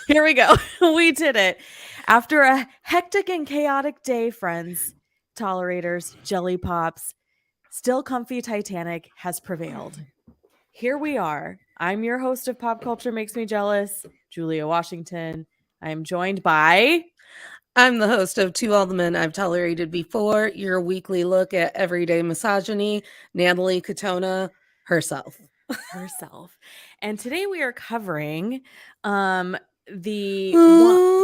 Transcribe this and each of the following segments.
Here we go. We did it. After a hectic and chaotic day, friends, tolerators, jelly pops, still comfy Titanic has prevailed. Here we are. I'm your host of Pop Culture Makes Me Jealous, Julia Washington. I am joined by I'm the host of To All the Men I've Tolerated Before, your weekly look at everyday misogyny, Natalie Katona herself. herself. And today we are covering the one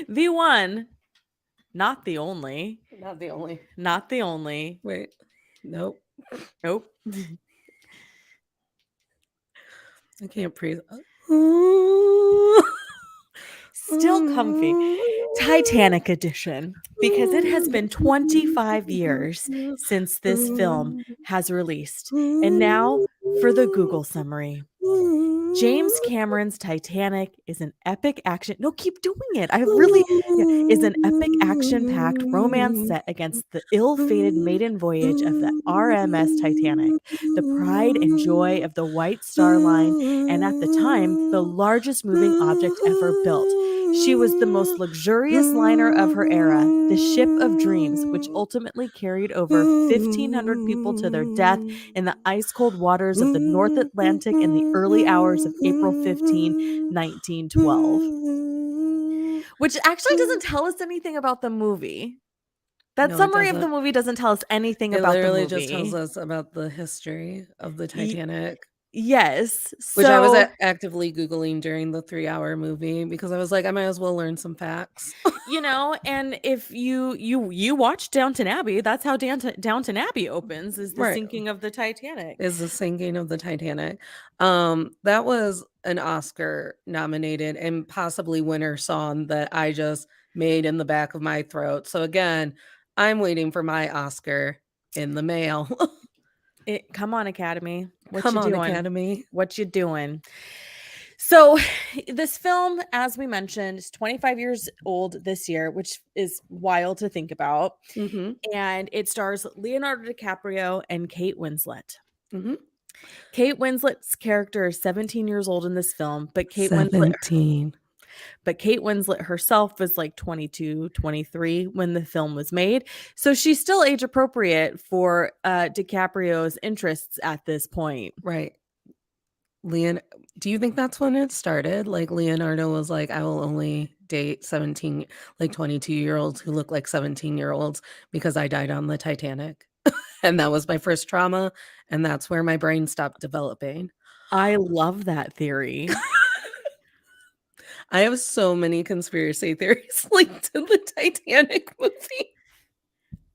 the one, not the only, Not the only. not the only. Wait. Nope. Nope. I can't breathe. Still comfy. Titanic edition, because it has been 25 years since this film has released. And now for the Google summary. James Cameron's Titanic is an epic action. No, keep doing it. I really is an epic action-packed romance set against the ill-fated maiden voyage of the RMS Titanic, the pride and joy of the White Star Line, and at the time, the largest moving object ever built. She was the most luxurious liner of her era, the ship of dreams, which ultimately carried over 1,500 people to their death in the ice-cold waters of the North Atlantic in the early hours of April 15, 1912. Which actually doesn't tell us anything about the movie. That No, it summary of the doesn't. movie doesn't tell us anything It about the literally just tells movie. us about the history of the Y- Titanic, yes. which I was So, actively Googling during the 3-hour movie because I was like, I might as well learn some facts. and if you watch Downton Abbey, that's how Downton Abbey opens, is the Right. sinking of the Titanic. Is the sinking of the Titanic. That was an Oscar nominated and possibly winner song that I just made in the back of my throat. So again, I'm waiting for my Oscar in the mail. Come on, Academy. What Come you on, doing? Academy. What you doing? So, this film, as we mentioned, is 25 years old this year, which is wild to think about. Mm-hmm. And it stars Leonardo DiCaprio and Kate Winslet. Mm-hmm. Kate Winslet's character is 17 years old in this film, but 17. Kate Winslet herself was like 22, 23 when the film was made. So she's still age appropriate for DiCaprio's interests at this point. Right. Do you think that's when it started? Like Leonardo was like, I will only date 17, like 22-year-olds who look like 17-year-olds because I died on the Titanic. And that was my first trauma. And that's where my brain stopped developing. I love that theory. I have so many conspiracy theories linked to the Titanic movie.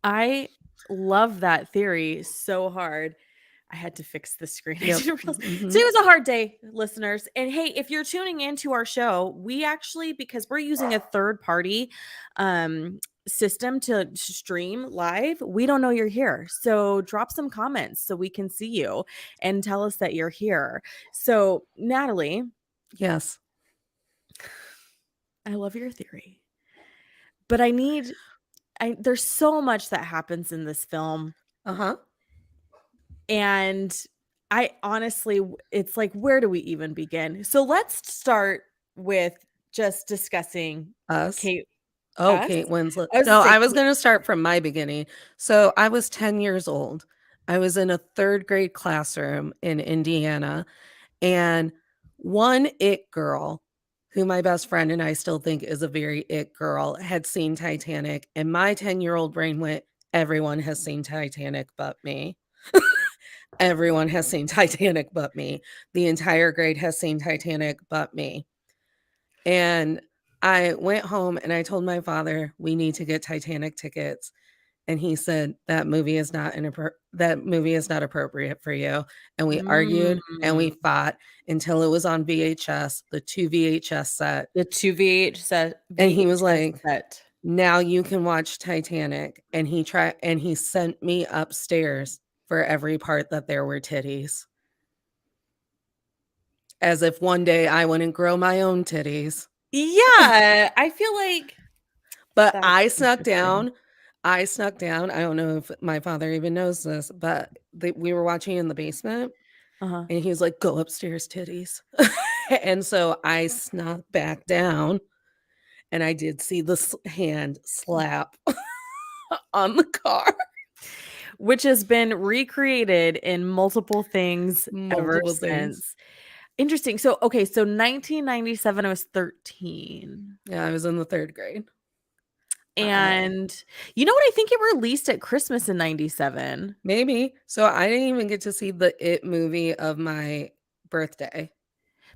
I love that theory so hard. I had to fix the screen. Yep. Today was a hard day, listeners. And hey, if you're tuning into our show, we actually, because we're using a third party system to stream live, we don't know you're here. So drop some comments so we can see you and tell us that you're here. So, Natalie. Yes. I love your theory. But there's so much that happens in this film. Uh-huh. And I honestly, it's like, where do we even begin? So let's start with just discussing Us. Kate. Oh, Us? Kate Winslet. I I was going to start from my beginning. So I was 10 years old. I was in a 3rd grade classroom in Indiana. And one it girl, who my best friend and I still think is a very it girl, had seen Titanic. And my 10-year-old brain went, everyone has seen Titanic but me. Everyone has seen Titanic but me. The entire grade has seen Titanic but me. And I went home and I told my father, we need to get Titanic tickets. And he said, that movie is not appropriate for you. And we argued and we fought until it was on VHS, the 2 VHS set. The 2 VHS set. And he was like, now you can watch Titanic. And he sent me upstairs for every part that there were titties. As if one day I wouldn't grow my own titties. Yeah, I feel like. But I snuck down. I don't know if my father even knows this, but we were watching in the basement. Uh-huh. And he was like, "Go upstairs, titties." And so I snuck back down, and I did see the hand slap on the car Which has been recreated in multiple things ever multiple things. since. Interesting. So, okay, so 1997, I was 13. Yeah, I was in the 3rd grade. I And you know what? I think it released at Christmas in 97 Maybe. So I didn't even get to see the It movie of my birthday.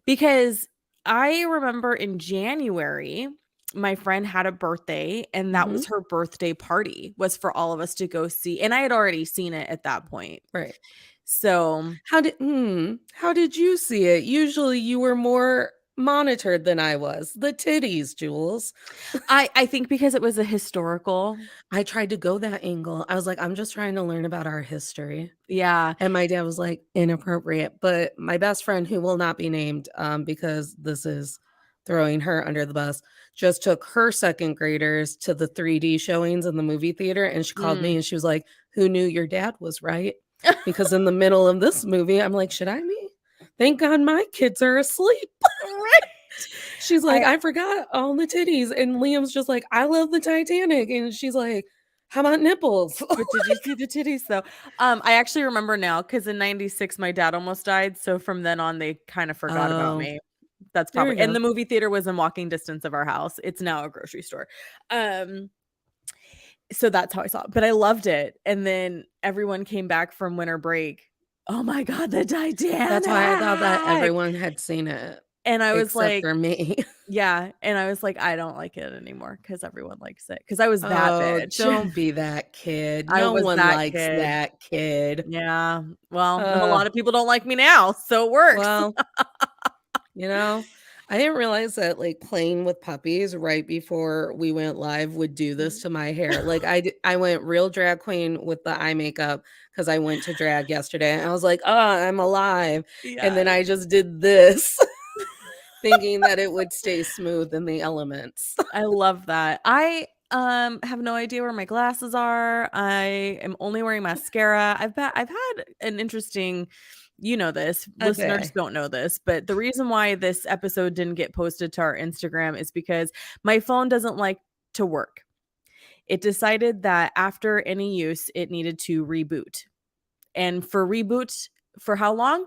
because I remember in January, my friend had a birthday, and that Mhm. was her birthday party, was for all of us to go see. And I had already seen it at that point. Right. So How did you see it? Usually you were more monitored than I was. The titties, Jules. I think because it was a historical. I tried to go that angle. I was like, "I'm just trying to learn about our history." Yeah. And my dad was like, "Inappropriate." But my best friend, who will not be named, because this is throwing her under the bus, just took her 2nd graders to the 3D showings in the movie theater, and she called me Mm. and she was like, "Who knew your dad was right?" Because in the middle of this movie, I'm like, "Should I be? Thank God my kids are asleep." Right. She's like, I "I forgot all the titties." And Liam's just like, "I love the Titanic." And she's like, "How about nipples?" But did you see the titties though? I actually remember now because in 96 my dad almost died, so from then on they kind of forgot about Oh, me. That's there we probably, and go. the movie theater was in walking distance of our house. It's now a grocery store. Um, so that's how I saw it. But I loved it. And then everyone came back from winter break. Oh my god, the That's why I thought that Titanic. everyone had seen it And I was except like, for me. yeah, and I was like, I don't like it anymore because everyone likes it. Because I was that Oh, bitch. don't be that kid. I No was one that likes kid. that kid. Yeah. Well, a Uh, lot of people don't like me now, so it works. well, you know, I didn't realize that like playing with puppies right before we went live would do this Mhm. to my hair. Like I went real drag queen with the eye makeup because I went to drag yesterday and I was like, "Oh, I'm alive." And then Yes. I just did this thinking that it would stay smooth in the elements. I love that. I, have no idea where my glasses are. I am only wearing mascara. I've had an interesting, you know this, listeners Okay. don't know this, but the reason why this episode didn't get posted to our Instagram is because my phone doesn't like to work. It decided that after any use, it needed to reboot. And for reboot, for how long?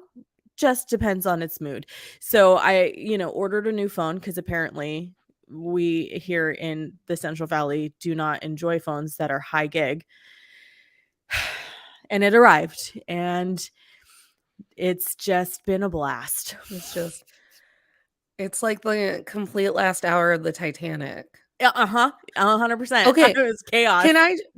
Just depends on its mood. So I, ordered a new phone because apparently we here in the Central Valley do not enjoy phones that are high gig. And it arrived and it's just been a blast. It's just it's like the complete last hour of the Titanic. Uh-huh. 100%. It Okay, was chaos.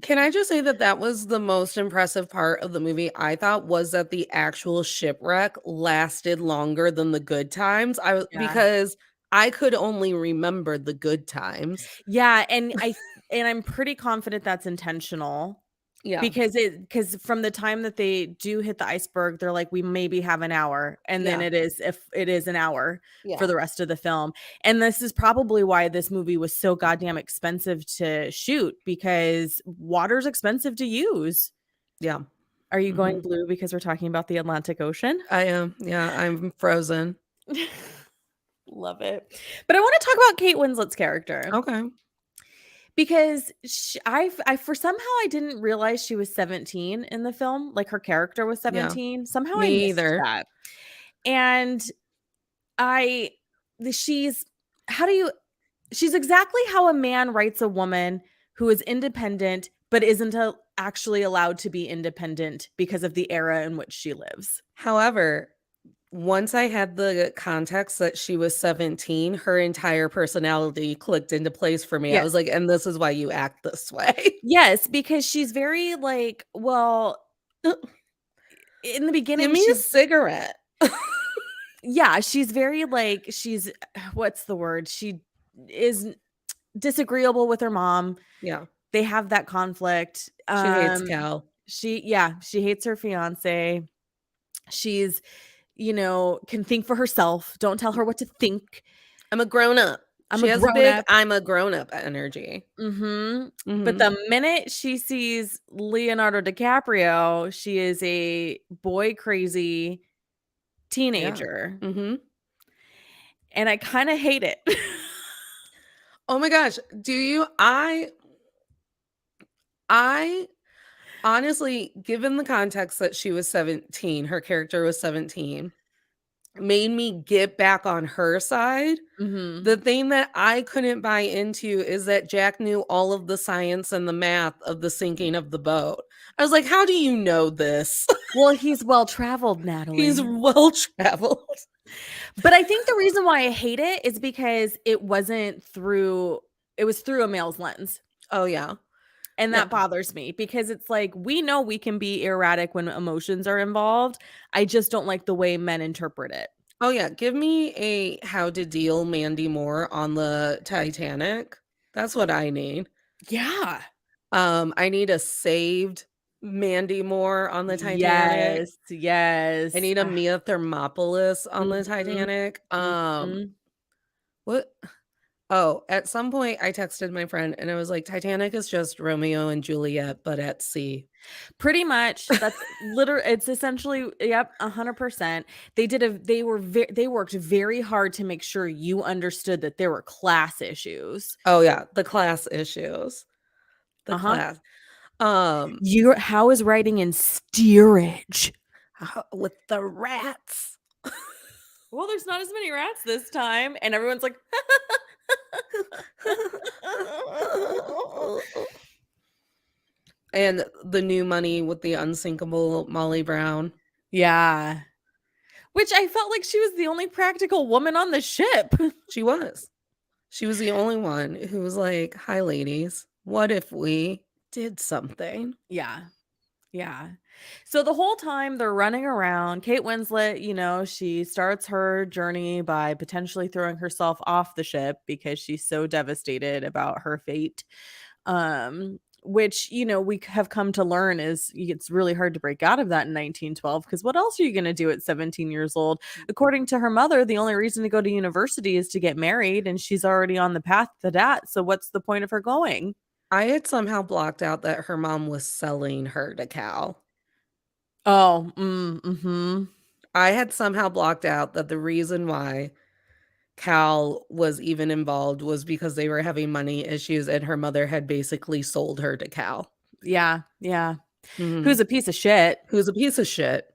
can I just say that that was the most impressive part of the movie, I thought, was that the actual shipwreck lasted longer than the good times. I was Yeah. because I could only remember the good times. Yeah, and I'm pretty confident that's intentional. Yeah, Because from the time that they do hit the iceberg, they're like, "We maybe have an hour," and then yeah, if it is an hour for yeah, the rest of the film, and this is probably why this movie was so goddamn expensive to shoot because water's expensive to use. yeah. Are you going Mhm. blue because we're talking about the Atlantic Ocean? I am, yeah, I'm frozen. Love it. But I wanna talk about Kate Winslet's character. Okay, Because I for somehow I didn't realize she was 17 in the film, like, her character was yeah, 17. Somehow I me missed either. that. And I the she's how do you she's exactly how a man writes a woman who is independent, but isn't actually allowed to be independent because of the era in which she lives. However, once I had the context that she was 17, her entire personality clicked into place for me. I was Yes. like, "And this is why you act this way." Yes, because she's very, like, well, in the "Give beginning, me a she's cigarette." yeah, she's very, like, she's what's the word? She is disagreeable with her mom. Yeah, They have that conflict. she hates Cal. She hates her fiance. She's, can think for herself. Don't tell her what to think. "I'm a grown-up." I'm She a has a grown big up. "I'm a grown-up" energy. Mhm. But Mhm. the minute she sees Leonardo DiCaprio, she is a boy crazy Yeah. teenager, Mhm. and I kinda hate it. Oh my gosh, do you I honestly, given the context that she was 17, her character was 17, made me get back on her side. The Mhm. thing that I couldn't buy into is that Jack knew all of the science and the math of the sinking of the boat. I was like, "How do you know this?" Well, he's well-traveled, He's Natalie. well traveled. But I think the reason why I hate it is because it was through a male's lens, Oh, yeah. and Yeah. that bothers me because it's like, we know we can be erratic when emotions are involved. I just don't like the way men interpret it. Oh, yeah, give me a how to deal Mandy Moore on the Titanic. That's what I need. Yeah. I need a saved Mandy Moore on the Titanic. Yes, I yes. need a Mia Thermopolis on the Mhm, Titanic. mhm. What Oh, at some point, I texted my friend and I was like, "Titanic is just Romeo and Juliet, but at sea." Pretty much, that's it's essentially, yep, 100%. They worked very hard to make sure you understood that there were class issues. Oh, yeah, the class issues. The Uh-huh. class. Um, How is writing in steerage? with the rats. Well, there's not as many rats this time, and everyone's like, And the new money with the unsinkable Molly Brown. yeah. Which I felt like she was the only practical woman on the ship. She was. She was the only one who was like, "Hi, ladies. What if we did something?" Yeah. Yeah. So the whole time they're running around, Kate Winslet, she starts her journey by potentially throwing herself off the ship because she's so devastated about her fate. Which, we have come to learn is it's really hard to break out of that in 1912 because what else are you going to do at 17 years old? According to her mother, the only reason to go to university is to get married, and she's already on the path to that. So what's the point of her going? I had somehow blocked out that her mom was selling her to Cal. Oh, mhm. I had somehow blocked out that the reason why Cal was even involved was because they were having money issues and her mother had basically sold her to Cal. Yeah, yeah. Mhm. Who's a piece of shit. Who's a piece of shit.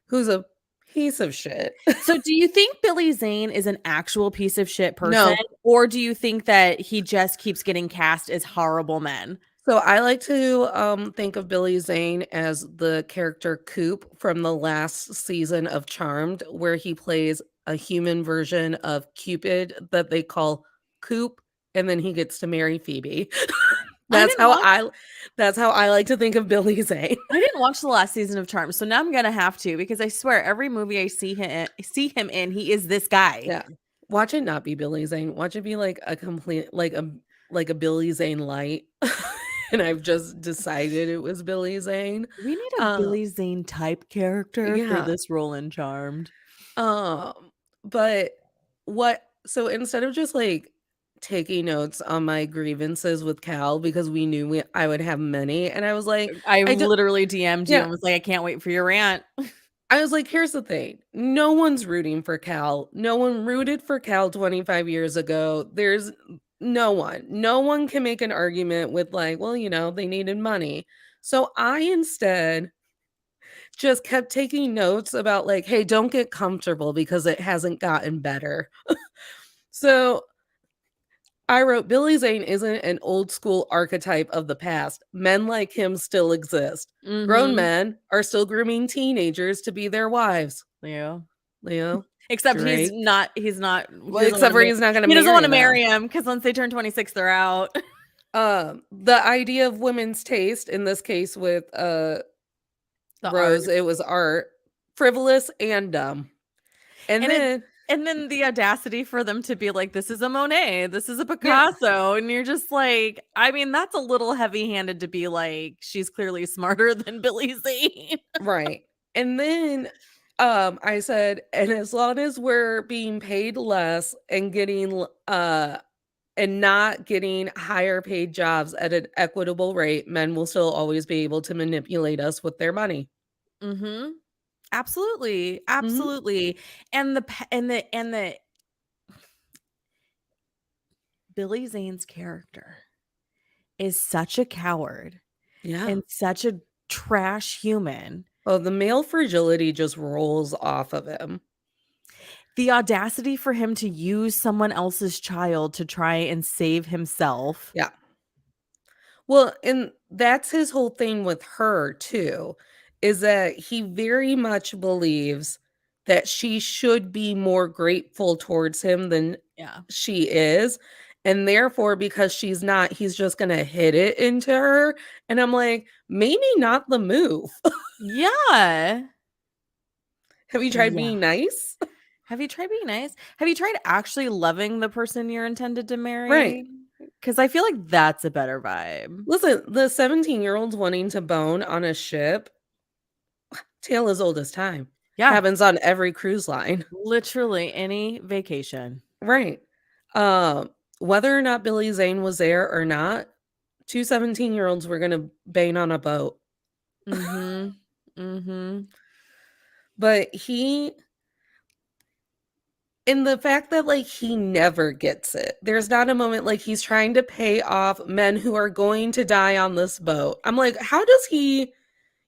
Who's a piece of shit. So do you think Billy Zane is an actual piece of shit person, No. or do you think that he just keeps getting cast as horrible men? So I like to think of Billy Zane as the character Coop from the last season of Charmed, where he plays a human version of Cupid that they call Coop, and then he gets to marry Phoebe. I That's didn't how watch I like to think of Billy Zane. I didn't watch the last season of Charmed, so now I'm gonna have to because I swear every movie I see him in, he is this guy. Yeah. Watch it not be Billy Zane. Watch it be like a complete like a Billy Zane light. And I've just decided it was Billy Zane. We need a Uh, Billy Zane type character for yeah. this role in Charmed. But what so instead of just like taking notes on my grievances with Cal because we knew I would have many, and I was like, I I do literally DM'd you yeah. and was like, "I can't wait for your rant." I was like, here's the thing. No one's rooting for Cal. No one rooted for Cal 25 years ago. There's no one. No one can make an argument with like, well, they needed money. So I instead just kept taking notes about like, hey, don't get comfortable because it hasn't gotten better. So I wrote Billy Zane isn't an old school archetype of the past. Men like him still exist. Grown Mhm. men are still grooming teenagers to be their wives. Yeah. Leo, Except Drake. he Well, doesn't except wanna for he's not gonna he doesn't marry wanna them. marry him because once they turn 26, they're out. The idea of women's taste, in this case with, The art. Rose, it was art, frivolous and dumb. And And it then and then the audacity for them to be like, "This is a Monet, this is a yeah, Picasso," and you're just like, I mean, that's a little heavy-handed to be like, "She's clearly smarter than Billy Zane." right. And then, I said, "And as long as we're being paid less and and not getting higher paid jobs at an equitable rate, men will still always be able to manipulate us with their money." Mhm. Absolutely, Mhm. absolutely, and the Billy Zane's character is such a coward Yeah. and such a trash human. Oh, the male fragility just rolls off of him. The audacity for him to use someone else's child to try and save himself. Yeah. Well, and that's his whole thing with her too, is that he very much believes that she should be more grateful towards him than Yeah. she is. And therefore, because she's not, he's just gonna hit it into her. And I'm like, maybe not the move. Yeah. Have you tried Yeah. being nice? Have you tried being nice? Have you tried actually loving the person you're intended to Right. marry? Because I feel like that's a better vibe. Listen, the 17-year-olds wanting to bone on a ship, tale as old as time. Yeah, Happens on every cruise line. literally any vacation. Right. Um, Whether or not Billy Zane was there or not, 2 17-year-olds were gonna bang on a boat. Mhm. Mhm. But he and the fact that, like, he never gets it. There's not a moment like he's trying to pay off men who are going to die on this boat. I'm like, how does he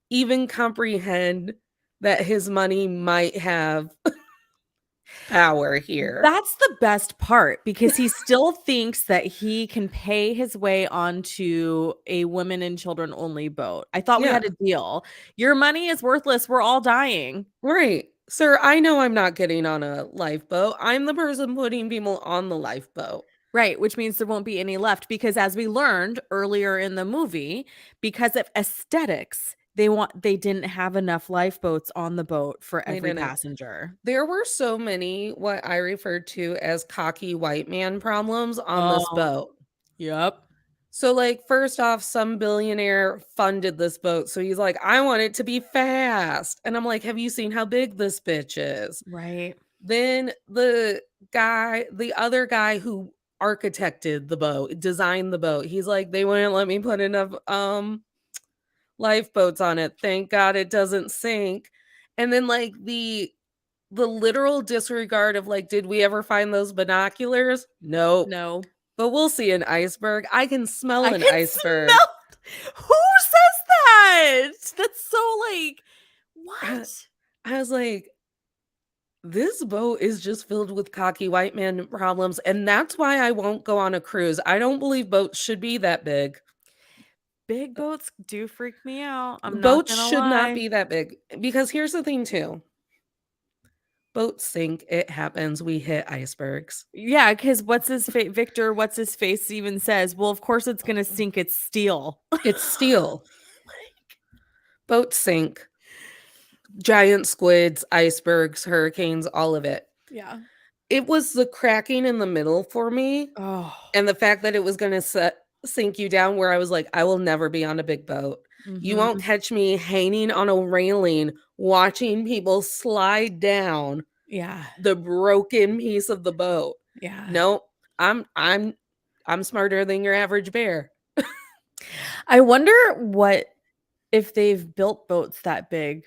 even comprehend that his money might have power here? That's the best part because he still thinks that he can pay his way onto a women and children only boat. I thought we Yeah, had a deal. Your money is worthless. We're all dying. right. Sir, I know I'm not getting on a lifeboat. I'm the person putting people on the lifeboat. Right, which means there won't be any left because as we learned earlier in the movie, because of aesthetics, they didn't have enough lifeboats on the boat for They every didn't. passenger. There were so many what I referred to as cocky white man problems on this Oh, boat. yep. So, like, first off, some billionaire funded this boat. So he's like, I want it to be fast. And I'm like, have you seen how big this bitch is? Right. Then the other guy who architected the boat, designed the boat, he's like, they wouldn't let me put enough lifeboats on it. Thank God it doesn't sink. And then like the literal disregard of like, did we ever find those binoculars? Nope. No. But we'll see an iceberg. I can smell I an can iceberg. smell. Who says that? That's so like I, what? I was like, this boat is just filled with cocky white man problems. And that's why I won't go on a cruise. I don't believe boats should be that big. Big boats do freak me out. I'm not Boats gonna should not lie. be that big. Because here's the thing, too, boats sink. It happens. We hit icebergs. Yeah, because what's his face? Victor, what's his face even says, well, of course it's gonna sink, it's steel. It's steel. Boats sink. Giant squids, icebergs, hurricanes, all of it. Yeah. It was the cracking in the middle for me, Oh. and the fact that it was gonna sink you down where I was like, "I will never be on a big boat. You won't Mhm. catch me hanging on a railing watching people slide down Yeah. the broken piece of the boat. Yeah. Nope. I'm smarter than your average bear." I wonder what if they've built boats that big.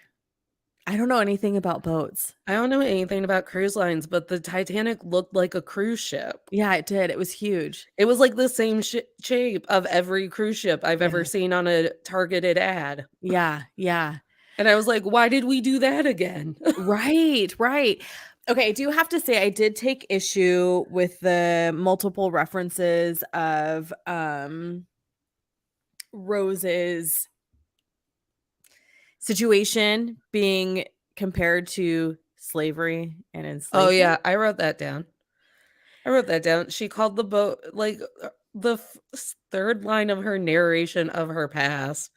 I don't know anything about boats. I don't know anything about cruise lines, but the Titanic looked like a cruise ship. Yeah, it did. It was huge. It was like the same shape of every cruise ship I've Yeah. ever seen on a targeted ad. Yeah. Yeah. And I was like, "Why did we do that again?" Right, right. Okay, I do have to say I did take issue with the multiple references of Rose's situation being compared to slavery and Oh, yeah, enslavement. I wrote that down. I wrote that down. She called the boat like, the 3rd line of her narration of her past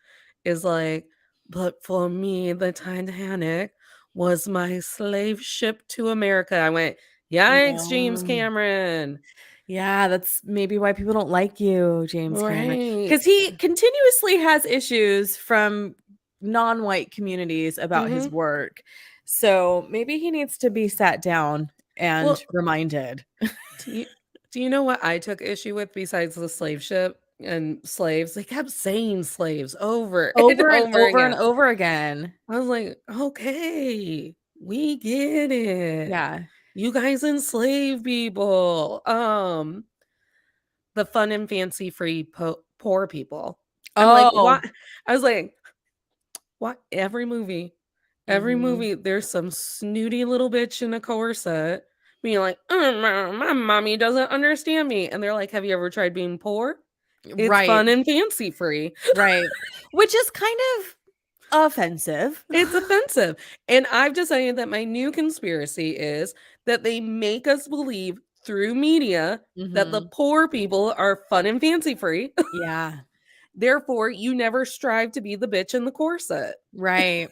is like, "But for me, the Titanic was my slave ship to America." I went, "Yikes, James No. Cameron." Yeah, that's maybe why people don't like you, James Cameron, Right. because he continuously has issues from non-white communities about his Mhm. work. So maybe he needs to be sat down and Well, reminded. do you do you know what I took issue with besides the slave ship? and slaves. They kept saying slaves over and Over and over over and again. over again. I was like, "Okay, we get it. Yeah. You guys enslave people." The fun and fancy free poor people. I'm like, Oh. "What?" I was like, "What?" Every Mhm. movie, there's some snooty little bitch in a corset being like, my mommy doesn't understand me." And they're like, "Have you ever tried being poor? It's Right, fun and fancy free." right. Which is kind of offensive. It's offensive. And I've decided that my new conspiracy is that they make us believe through media that the Mhm. poor people are fun and fancy free. Yeah. Therefore, you never strive to be the bitch in the corset. Right.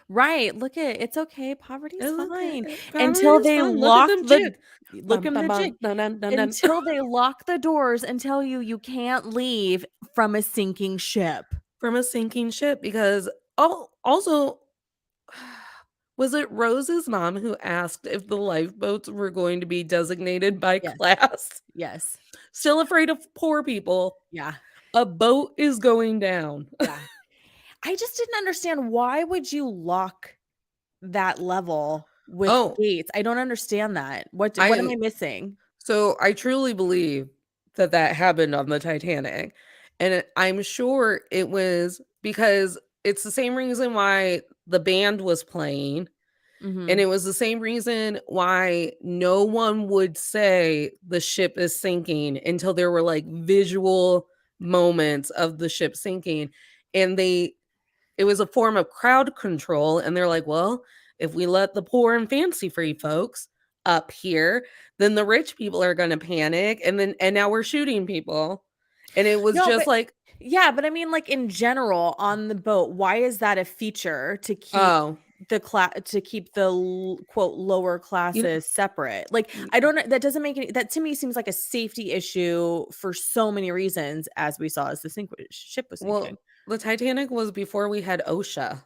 Right. Look at it's okay. Poverty's It's okay. fine until Poverty's they fun. Look at lock them the jig. look Bum, 'em bum, the jig. bum, dun, dun, dun, dun. Until they lock the doors and tell you you can't leave from a sinking ship. From a sinking ship because also was it Rose's mom who asked if the lifeboats were going to be designated by Yes. class? Yes. Still afraid of poor people. Yeah. A boat is going down. Yeah. I just didn't understand why would you lock that level with Oh, gates? I don't understand that. What am I I missing? so I truly believe that that happened on the Titanic, and I'm sure it was because it's the same reason why the band was playing, and Mhm. it was the same reason why no one would say the ship is sinking until there were, like, visual moments of the ship sinking, and it was a form of crowd control, and they're like, "Well, if we let the poor and fancy free folks up here, then the rich people are gonna panic, and now we're shooting people." And it was No, just but like, yeah, but I mean, like, in general on the boat, why is that a feature "Oh, to keep the quote, "lower you know." classes" separate? Like, I don't know that doesn't make any that to me seems like a safety issue for so many reasons, as we saw as the ship was sinking. Well, the Titanic was before we had OSHA.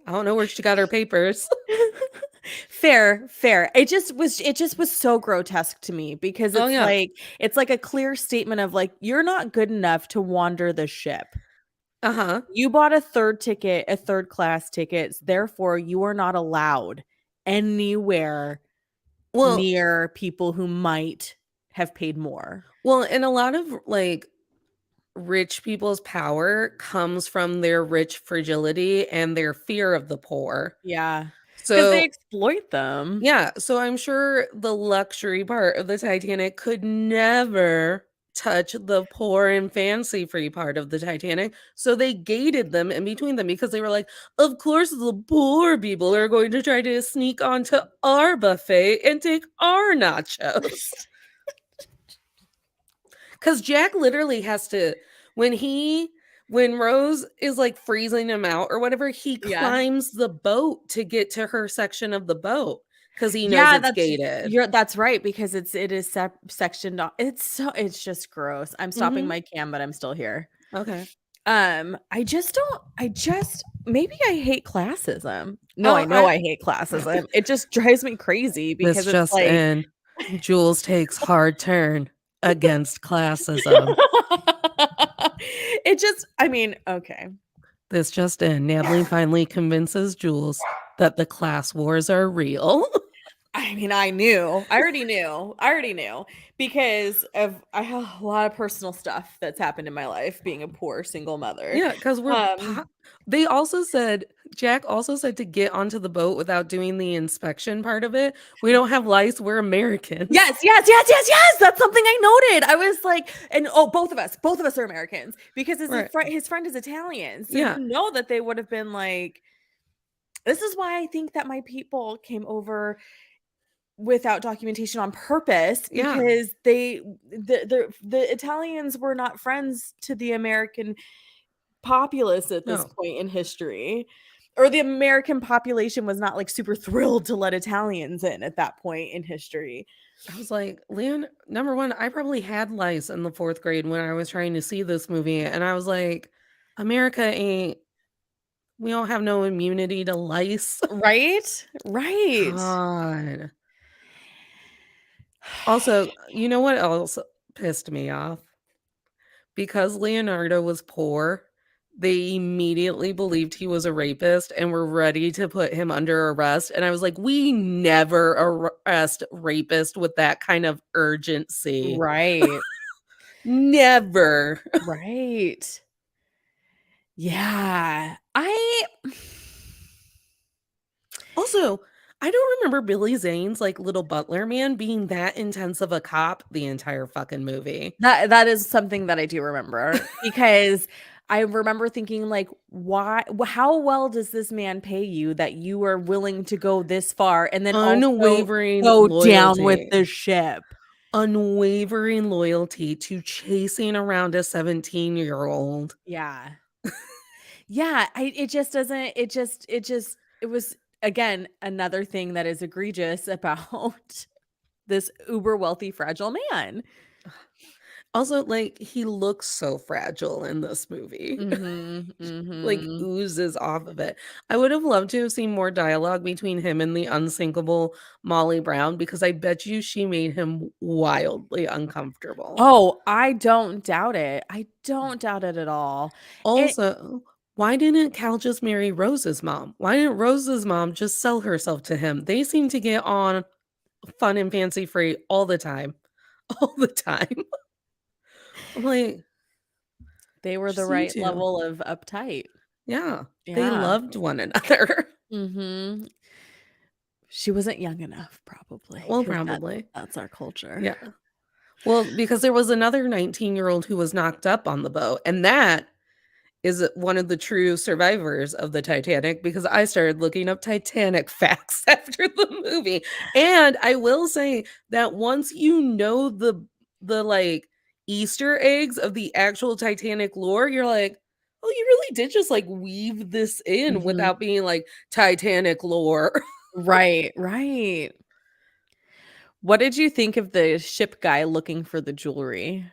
I don't know where she got her papers. Fair, fair. It just was so grotesque to me because Oh, yeah. it's like a clear statement of like, you're not good enough to wander the ship. Uh-huh. You bought a third class ticket, therefore you are not allowed anywhere Well near people who might have paid more. and a lot of, like, rich people's power comes from their rich fragility and their fear of the poor. Yeah, because they So, exploit them. yeah, so I'm sure the luxury part of the Titanic could never touch the poor and fancy free part of the Titanic. So they gated them in between them because they were like, of course, the poor people are going to try to sneak onto our buffet and take our nachos. Because Jack literally has to, when he, when Rose is like freezing him out or whatever, he Yeah. climbs the boat to get to her section of the boat because he knows Yeah, it's gated. that's right because it is sectioned off. It's just gross. I'm stopping Mhm. my cam, but I'm still here. Okay. I just maybe I hate classism. No, I Oh, know I hate classism. It just drives me crazy this because it's just like in. Jules takes hard turn against classism. it just I mean, okay. This just in. Natalie finally convinces Jules that the class wars are real. I mean, I knew. I already knew. I already knew because I have a lot of personal stuff that's happened in my life being a poor single mother. Yeah, because Um they also said Jack also said to get onto the boat without doing the inspection part of it. We don't have lice, we're Americans. Yes, yes, yes, yes, yes. That's something I noted. I was like, and oh, both of us are Americans because Right. his friend is Italian. So Yeah. you know that they would have been like, this is why I think that my people came over without documentation on purpose Yeah. because the Italians were not friends to the American populace at this No. point in history. Or the American population was not like super thrilled to let Italians in at that point in history. I was like, Leon, number one, I probably had lice in the 4th grade when I was trying to see this movie. And I was like, America ain't, we don't have no immunity to lice. Right? Right. God. Also, you know what else pissed me off? Because Leonardo was poor, they immediately believed he was a rapist and were ready to put him under arrest, and I was like, "We never arrest rapists with that kind of urgency. Right. Never." Right. Yeah. I Also, I don't remember Billy Zane's, like, little butler man being that intense of a cop the entire fucking movie. that is something that I do remember because I remember thinking like, why how well does this man pay you that you are willing to go this far and then also Unwavering go down with loyalty. the ship? Unwavering loyalty to chasing around a 17-year-old. Yeah. Yeah, it just doesn't it was again another thing that is egregious about this uber wealthy fragile man. Also, like, he looks so fragile in this movie. Mhm. Like, Mhm. oozes off of it. I would have loved to have seen more dialogue between him and the unsinkable Molly Brown because I bet you she made him wildly uncomfortable. Oh, I don't doubt it. I don't doubt it at all. It Also, why didn't Cal just marry Rose's mom? Why didn't Rose's mom just sell herself to him? They seem to get on fun and fancy free all the time. All the time. I'm like, they were the just you right two. level of uptight. Yeah. They Yeah. loved one another. Mhm. She wasn't young enough probably Well, 'cause probably. that's our culture. Yeah. Well, because there was another 19-year-old who was knocked up on the boat, and that is one of the true survivors of the Titanic because I started looking up Titanic facts after the movie, and I will say that once you know the, like, Easter eggs of the actual Titanic lore, you're like, "Oh, you really did just, like, weave this in Mhm. without being like, Titanic lore." Right, right. What did you think of the ship guy looking for the jewelry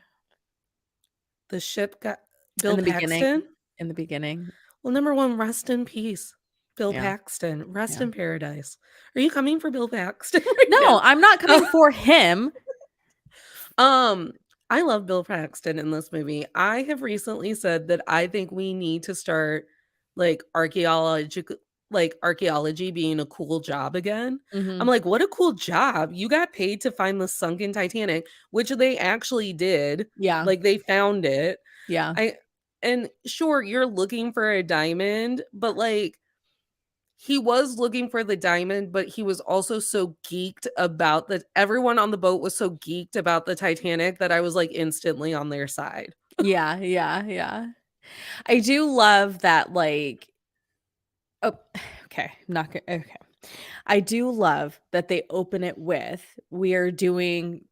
The ship got in Bill the beginning? Paxton? In the beginning? Well, number 1, rest in peace, Bill Yeah, Paxton. Rest yeah. in paradise. Are you coming for Bill Paxton right now? No, I'm not coming for him. Um, I love Bill Paxton in this movie. I have recently said that I think we need to start, like, archaeology being a cool job again. I'm Mhm. like, "What a cool job. You got paid to find the sunken Titanic," which they actually did. Yeah, Like, they found it. yeah, I and sure, you're looking for a diamond, but, like, he was looking for the diamond, but he was also so geeked about that everyone on the boat was so geeked about the Titanic that I was, like, instantly on their side. yeah, yeah, yeah. I do love that, like oh, okay, I'm not go okay. I do love that they open it with, "We are doing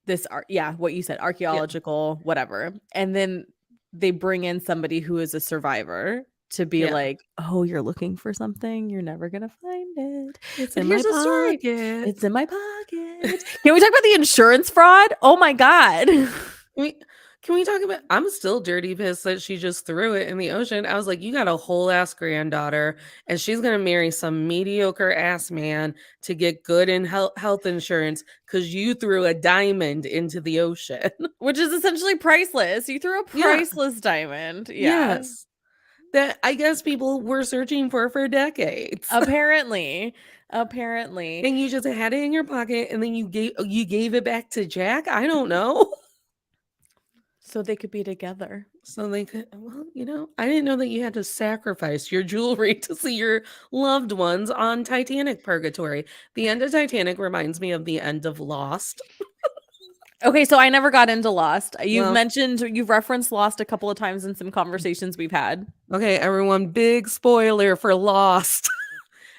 this art" yeah, what you said, Yeah, archeological, whatever, and then they bring in somebody who is a survivor to be yeah. like, "Oh, you're looking for something? You're never gonna find it, "It's but in here's my the story. pocket." It's in my pocket." Can we talk about the insurance fraud? Oh my god. We can we talk about I'm still dirty pissed that she just threw it in the ocean. I was like, "You got a whole ass granddaughter, and she's gonna marry some mediocre ass man to get good in health insurance because you threw a diamond into the ocean." Which is essentially priceless. You threw a Yeah, priceless diamond. Yeah. yes. That I guess people were searching for decades. Apparently. Apparently. And you just had it in your pocket and then you gave it back to Jack? I don't know. So they could be together. So they could well, I didn't know that you had to sacrifice your jewelry to see your loved ones on Titanic purgatory. The end of Titanic reminds me of the end of Lost. Okay, so I never got into Lost. Well, You've referenced Lost a couple of times in some conversations we've had. okay, everyone, big spoiler for Lost.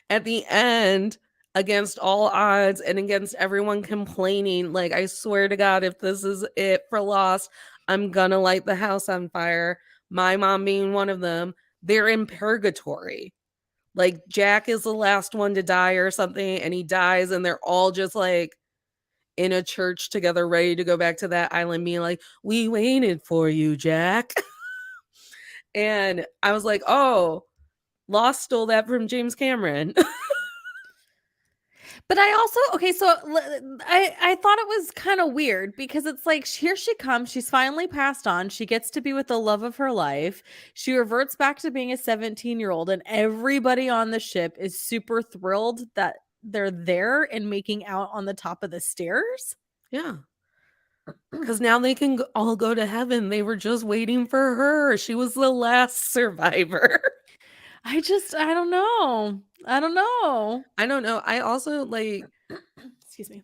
At the end, against all odds and against everyone complaining, like, I swear to God, if this is it for Lost, I'm gonna light the house on fire. My mom being one of them, they're in purgatory. Like, Jack is the last one to die or something, and he dies, and they're all just like in a church together, ready to go back to that island, being like, "We waited for you, Jack." And I was like, "Oh, Lost stole that from James Cameron." But I also okay, so I thought it was kind of weird because it's like here she comes, she's finally passed on, she gets to be with the love of her life. She reverts back to being a 17-year-old, and everybody on the ship is super thrilled that they're there and making out on the top of the stairs. Yeah. Because now they can all go to heaven. They were just waiting for her. She was the last survivor. I don't know. I don't know. I don't know. I also like Excuse me.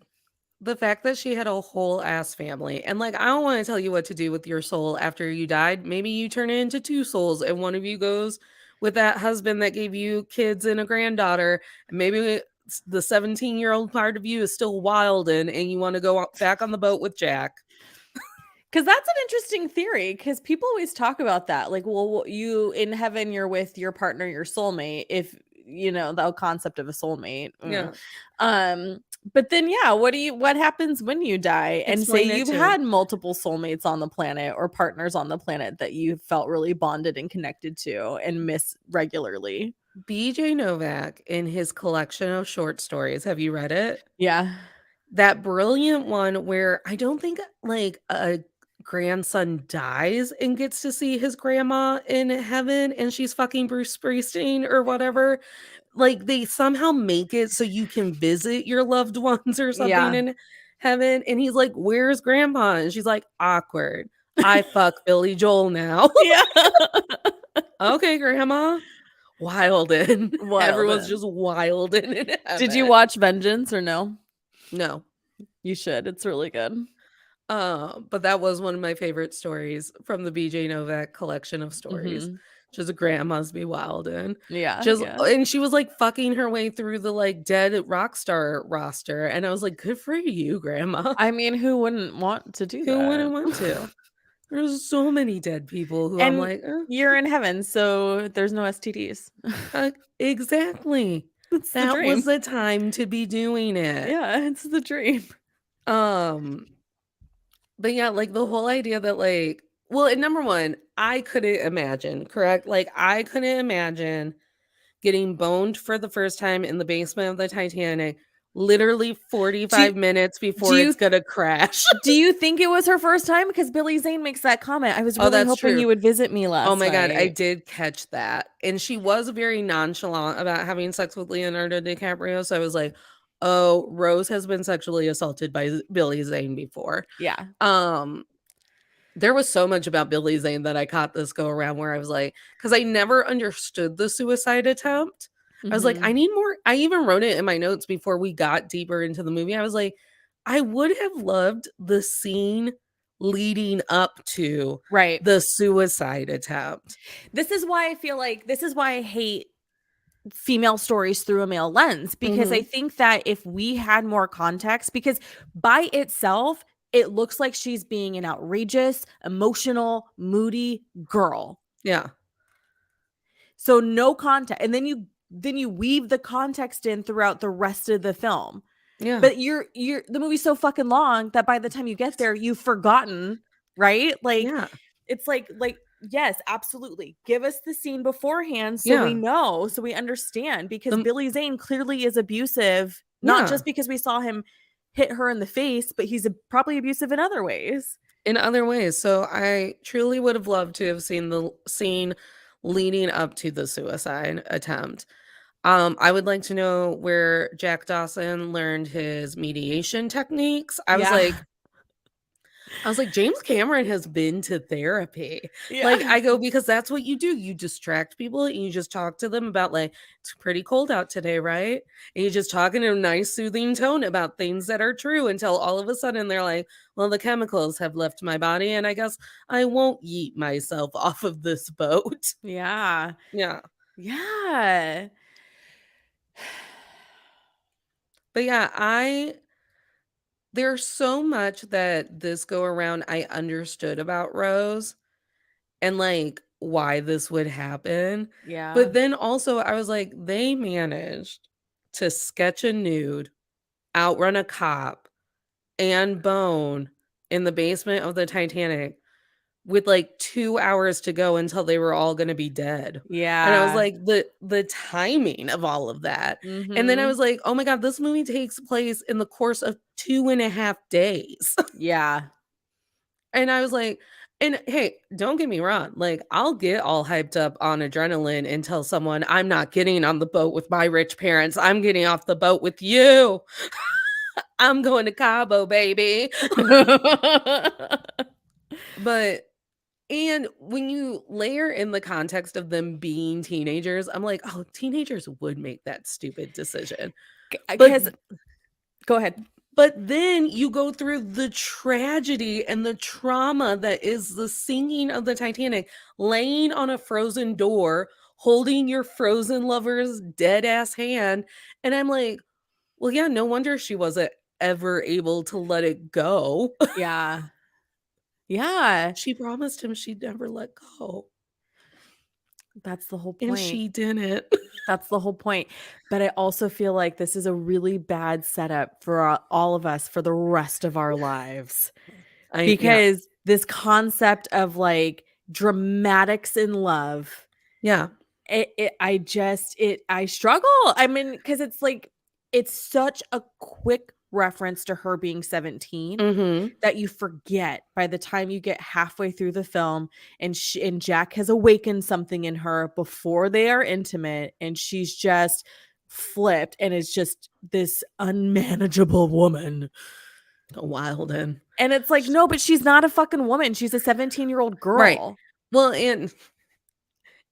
the fact that she had a whole ass family. And like, I don't want to tell you what to do with your soul after you died. Maybe you turn it into two souls, and one of you goes with that husband that gave you kids and a granddaughter. And maybe the 17-year-old part of you is still wild and you want to go back on the boat with Jack. Because that's an interesting theory. Because people always talk about that. Like, well, you in heaven, you're with your partner, your soulmate. If you know the concept of a soulmate. Yeah. But then, yeah, what happens when you die? And say Explain it you've to had multiple soulmates on the planet or partners on the planet that you felt really bonded and connected to and miss regularly. BJ Novak in his collection of short stories. Have you read it? Yeah. That brilliant one where I don't think like a grandson dies and gets to see his grandma in heaven and she's fucking Bruce Springsteen or whatever. Like they somehow make it so you can visit your loved ones or something Yeah. in heaven. And he's like, "Where's grandpa?" And she's like, "Awkward. I fuck Billy Joel now." Yeah. Okay, grandma. Wildin'. Wild. Everyone's just wildin' in Did you heaven. watch Vengeance or no? No. You should. It's really good. But that was one of my favorite stories from the BJ Novak collection of stories. Just grandmas be wildin'. Yeah. Just Yeah. and she was like fucking her way through the like dead rock star roster. And I was like, good for you, grandma. I mean, who wouldn't want to do Who wouldn't that? want to? There's so many dead people who I'm And like, you're in heaven, so there's no STDs. Exactly. That's the That was dream. the time to be doing it. Yeah, it's the dream. Um, but yeah, like the whole idea that like, well, and number one, I couldn't imagine, correct? Like I couldn't imagine getting boned for the first time in the basement of the Titanic, literally Do you 45 minutes do before it's you gonna crash. do you think it was her first time? Because Billy Zane makes that comment. I was Oh, really that's hoping true. you would visit me Oh last my God, I night. did catch that. And she was very nonchalant about having sex with Leonardo DiCaprio. So I was like, oh, Rose has been sexually assaulted by Billy Zane before. Yeah. Um, there was so much about Billy Zane that I caught this go around where I was like, because I never understood the suicide attempt. I was like, I Mhm. need more. I even wrote it in my notes before we got deeper into the movie. I was like, I would have loved the scene leading up to Right. the suicide attempt. This is why I hate female stories through a male lens because I Mhm. think that if we had more context, because by itself, it looks like she's being an outrageous, emotional, moody girl. Yeah. So no context. And then you weave the context in throughout the rest of the film. Yeah. But you're the movie's so fucking long that by the time you get there, you've forgotten, right? Like Yeah. it's like yes, absolutely. Give us the scene beforehand so we Yeah. know, so we understand because The Billy Zane clearly is abusive, not yeah. just because we saw him hit her in the face, but he's probably abusive in other ways. In other ways. So I truly would have loved to have seen the scene leading up to the suicide attempt. I would like to know where Jack Dawson learned his mediation techniques. Yeah. I was like, James Cameron has been to therapy. Like, Yeah. I go, because that's what you do. You distract people and you just talk to them about, like, it's pretty cold out today, right? And you just talk in a nice, soothing tone about things that are true until all of a sudden they're like, well, the chemicals have left my body. And I guess I won't yeet myself off of this boat. Yeah. Yeah. Yeah. But yeah, there's so much that this go around I understood about Rose and like why this would happen. Yeah. But then also I was like, they managed to sketch a nude, outrun a cop, and bone in the basement of the Titanic with like 2 hours to go until they were all gonna be dead. And I was Yeah. like, the timing of all of that. And then I was Mhm. like, "Oh my god, this movie takes place in the course of 2.5 days." Yeah. And I was like, and hey, don't get me wrong, like, I'll get all hyped up on adrenaline and tell someone, "I'm not getting on the boat with my rich parents, I'm getting off the boat with you. I'm going to Cabo, baby." But and when you layer in the context of them being teenagers, I'm like, "Oh, teenagers would make that stupid decision." But 'Cause go ahead. then you go through the tragedy and the trauma that is the sinking of the Titanic, laying on a frozen door, holding your frozen lover's dead ass hand, and I'm like, "Well, yeah, no wonder she wasn't ever able to let it go." Yeah. Yeah. She promised him she'd never let go, That's the whole and point. she didn't. That's the whole point. But I also feel like this is a really bad setup for all of us for the rest of our lives. Yeah. Because this concept of, like, dramatics in love, Yeah. I struggle. I mean, because it's like it's such a quick reference to her being 17 Mhm. that you forget by the time you get halfway through the film, and Jack has awakened something in her before they are intimate, and she's just flipped and is just this unmanageable woman. A wild and And it's like, no, but she's not a fucking woman. She's a 17-year-old right. girl. Well, and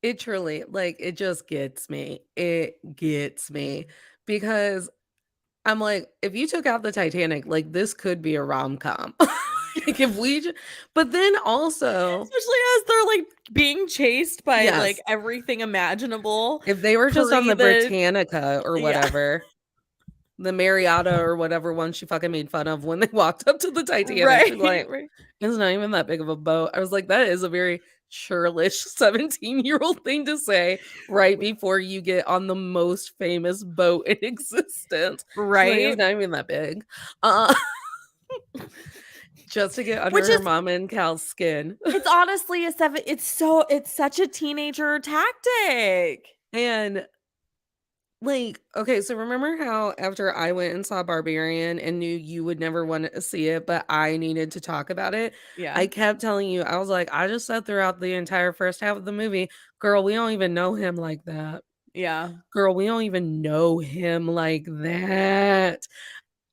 it truly, like, it just gets me. It gets me because I'm like, if you took out the Titanic, like, this could be a rom-com. Like, if we ju but then also Especially as they're, like, being chased by, like, yes, everything imaginable if they were just on pre the the Britannica or yeah. whatever, the Marietta or whatever one she fucking made fun of when they walked up to the Titanic, she's Right, like, right. "It's not even that big of a boat." I was like, "That is a very churlish 17-year-old thing to say right before you get on the most famous boat in existence." She's like, "It's Right? not even that big." Uh, just to get under Which her is mom and Cal's skin. it's honestly a seven it's such a teenager tactic. And like, okay, so remember how after I went and saw Barbarian and knew you would never want to see it, but I needed to talk about it? Yeah. I kept telling you, I was like, I just said throughout the entire first half of the movie, girl, we don't even know him like that. Yeah. Girl, we don't even know him like that.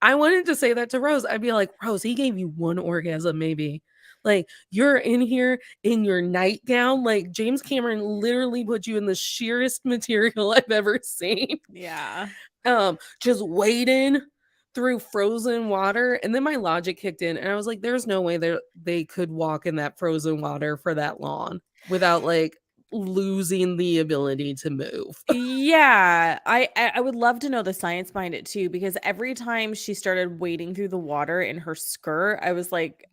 I wanted to say that to Rose. I'd be like, Rose, he gave you one orgasm, maybe. Like, you're in here in your nightgown. Like, James Cameron literally put you in the sheerest material I've ever seen. Yeah. Just wading through frozen water. And then my logic kicked in, and I was like, there's no way they could walk in that frozen water for that long without like losing the ability to move. Yeah, I would love to know the science behind it too, because every time she started wading through the water in her skirt, I was like,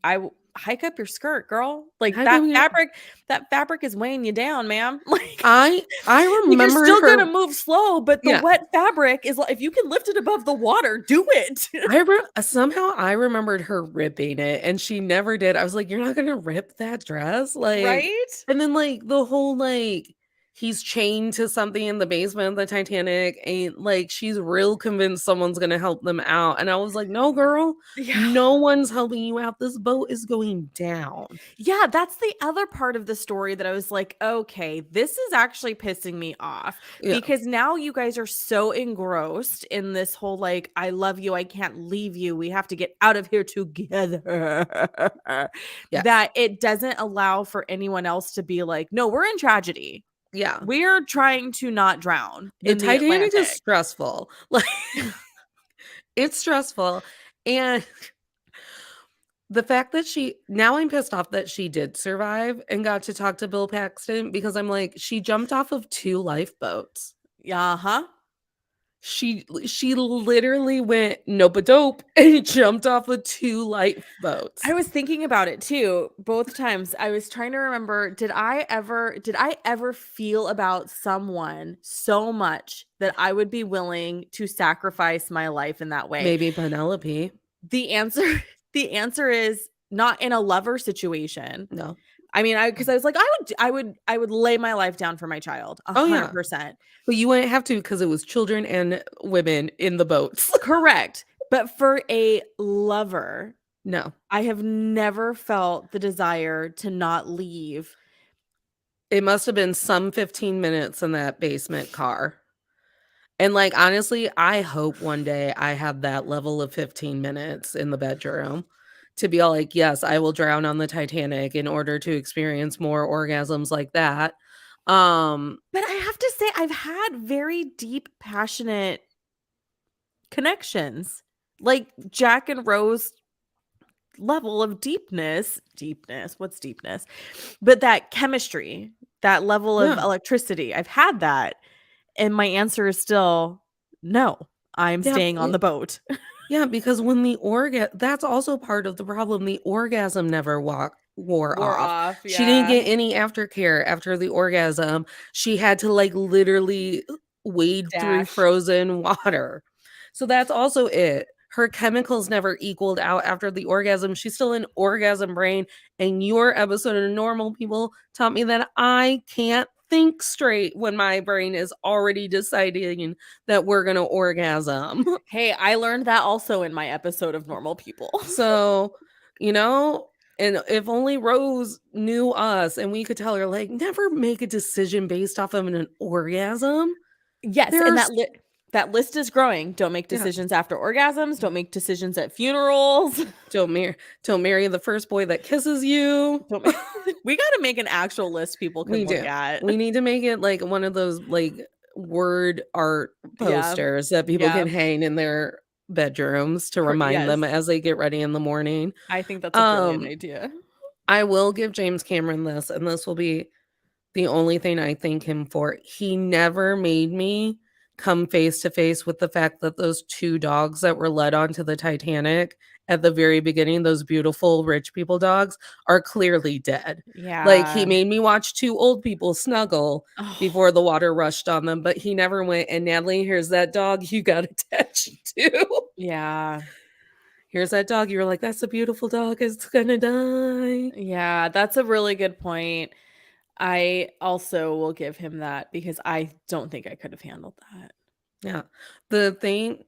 hike up your skirt, girl. Like How come you that fabric is weighing you down, ma'am. Like, I like you're remember still gonna her. move slow, but the Yeah. wet fabric is like if you can lift it above the water, do it. Somehow I remembered her ripping it, and she never did. I was like, "You're not gonna rip that dress?" Like, Right? and then, like, the whole, like, he's chained to something in the basement of the Titanic, and, like, she's real convinced someone's gonna help them out, and I was like, "No, girl. Yeah. No one's helping you out. This boat is going down." Yeah, that's the other part of the story that I was like, "Okay, this is actually pissing me off," Yeah. because now you guys are so engrossed in this whole, like, "I love you, I can't leave you, we have to get out of here together," Yes. that it doesn't allow for anyone else to be like, "No, we're in tragedy. Yeah. We're trying to not drown The in the Titanic is Atlantic." stressful. Like, it's stressful, and the fact that she now I'm pissed off that she did survive and got to talk to Bill Paxton because I'm like, she jumped off of 2 lifeboats. Yeah, huh? She literally went nope-a-dope and jumped off of 2 I lifeboats. was thinking about it too, both times. I was trying to remember, did I ever feel about someone so much that I would be willing to sacrifice my life in that way? Maybe Penelope. The answer the answer is not in a lover situation, No. I mean, because I was like, I would lay my life down for my child, Oh, yeah. 100%. But you wouldn't have to because it was children and women in the boats. Correct. But for a lover, No. I have never felt the desire to not leave. It must have been some 15 minutes in that basement car. And, like, honestly, I hope one day I have that level of 15 minutes in the bedroom to be all like, "Yes, I will drown on the Titanic in order to experience more orgasms like that." Um, But I have to say, I've had very deep, passionate connections. Like Jack and Rose level of deepness, what's deepness? But that chemistry, that level of yeah. electricity, I've had that. And my answer is still no. I'm Yeah, staying on the boat. yeah, because when the that's also part of the problem, the orgasm never wore Wore off. off, She didn't yeah. get any aftercare after the orgasm. She had to, like, literally wade through Dash. frozen water. So that's also it. Her chemicals never equaled out after the orgasm. She's still in orgasm brain, and your episode of Normal People taught me that I can't think straight when my brain is already deciding that we're gonna orgasm. Hey, I learned that also in my episode of Normal People. So, you know, and if only Rose knew us and we could tell her, like, never make a decision based off of an orgasm. Yes, and There's, that list is growing. Don't make yeah, decisions after orgasms, don't make decisions at funerals. don't marry, don't marry the first boy that kisses you. Don't ma We gotta make an actual list people can We look do. at. We need to make it like one of those like word art Yeah. posters that people Yeah. can hang in their bedrooms to remind Yes. them as they get ready in the morning. I think that's a brilliant Um, idea. I will give James Cameron this, and this will be the only thing I thank him for. He never made me come face to face with the fact that those 2 dogs that were led onto the Titanic at the very beginning, those beautiful rich people dogs, are clearly dead. Like, he Yeah. made me watch 2 old people snuggle Oh, before the water rushed on them, but he never went, "And Natalie, here's that dog you got attached to. yeah. Here's that dog." You were like, "That's a beautiful dog, it's gonna die." Yeah, that's a really good point. I also will give him that because I don't think I could have handled that. Yeah. The thing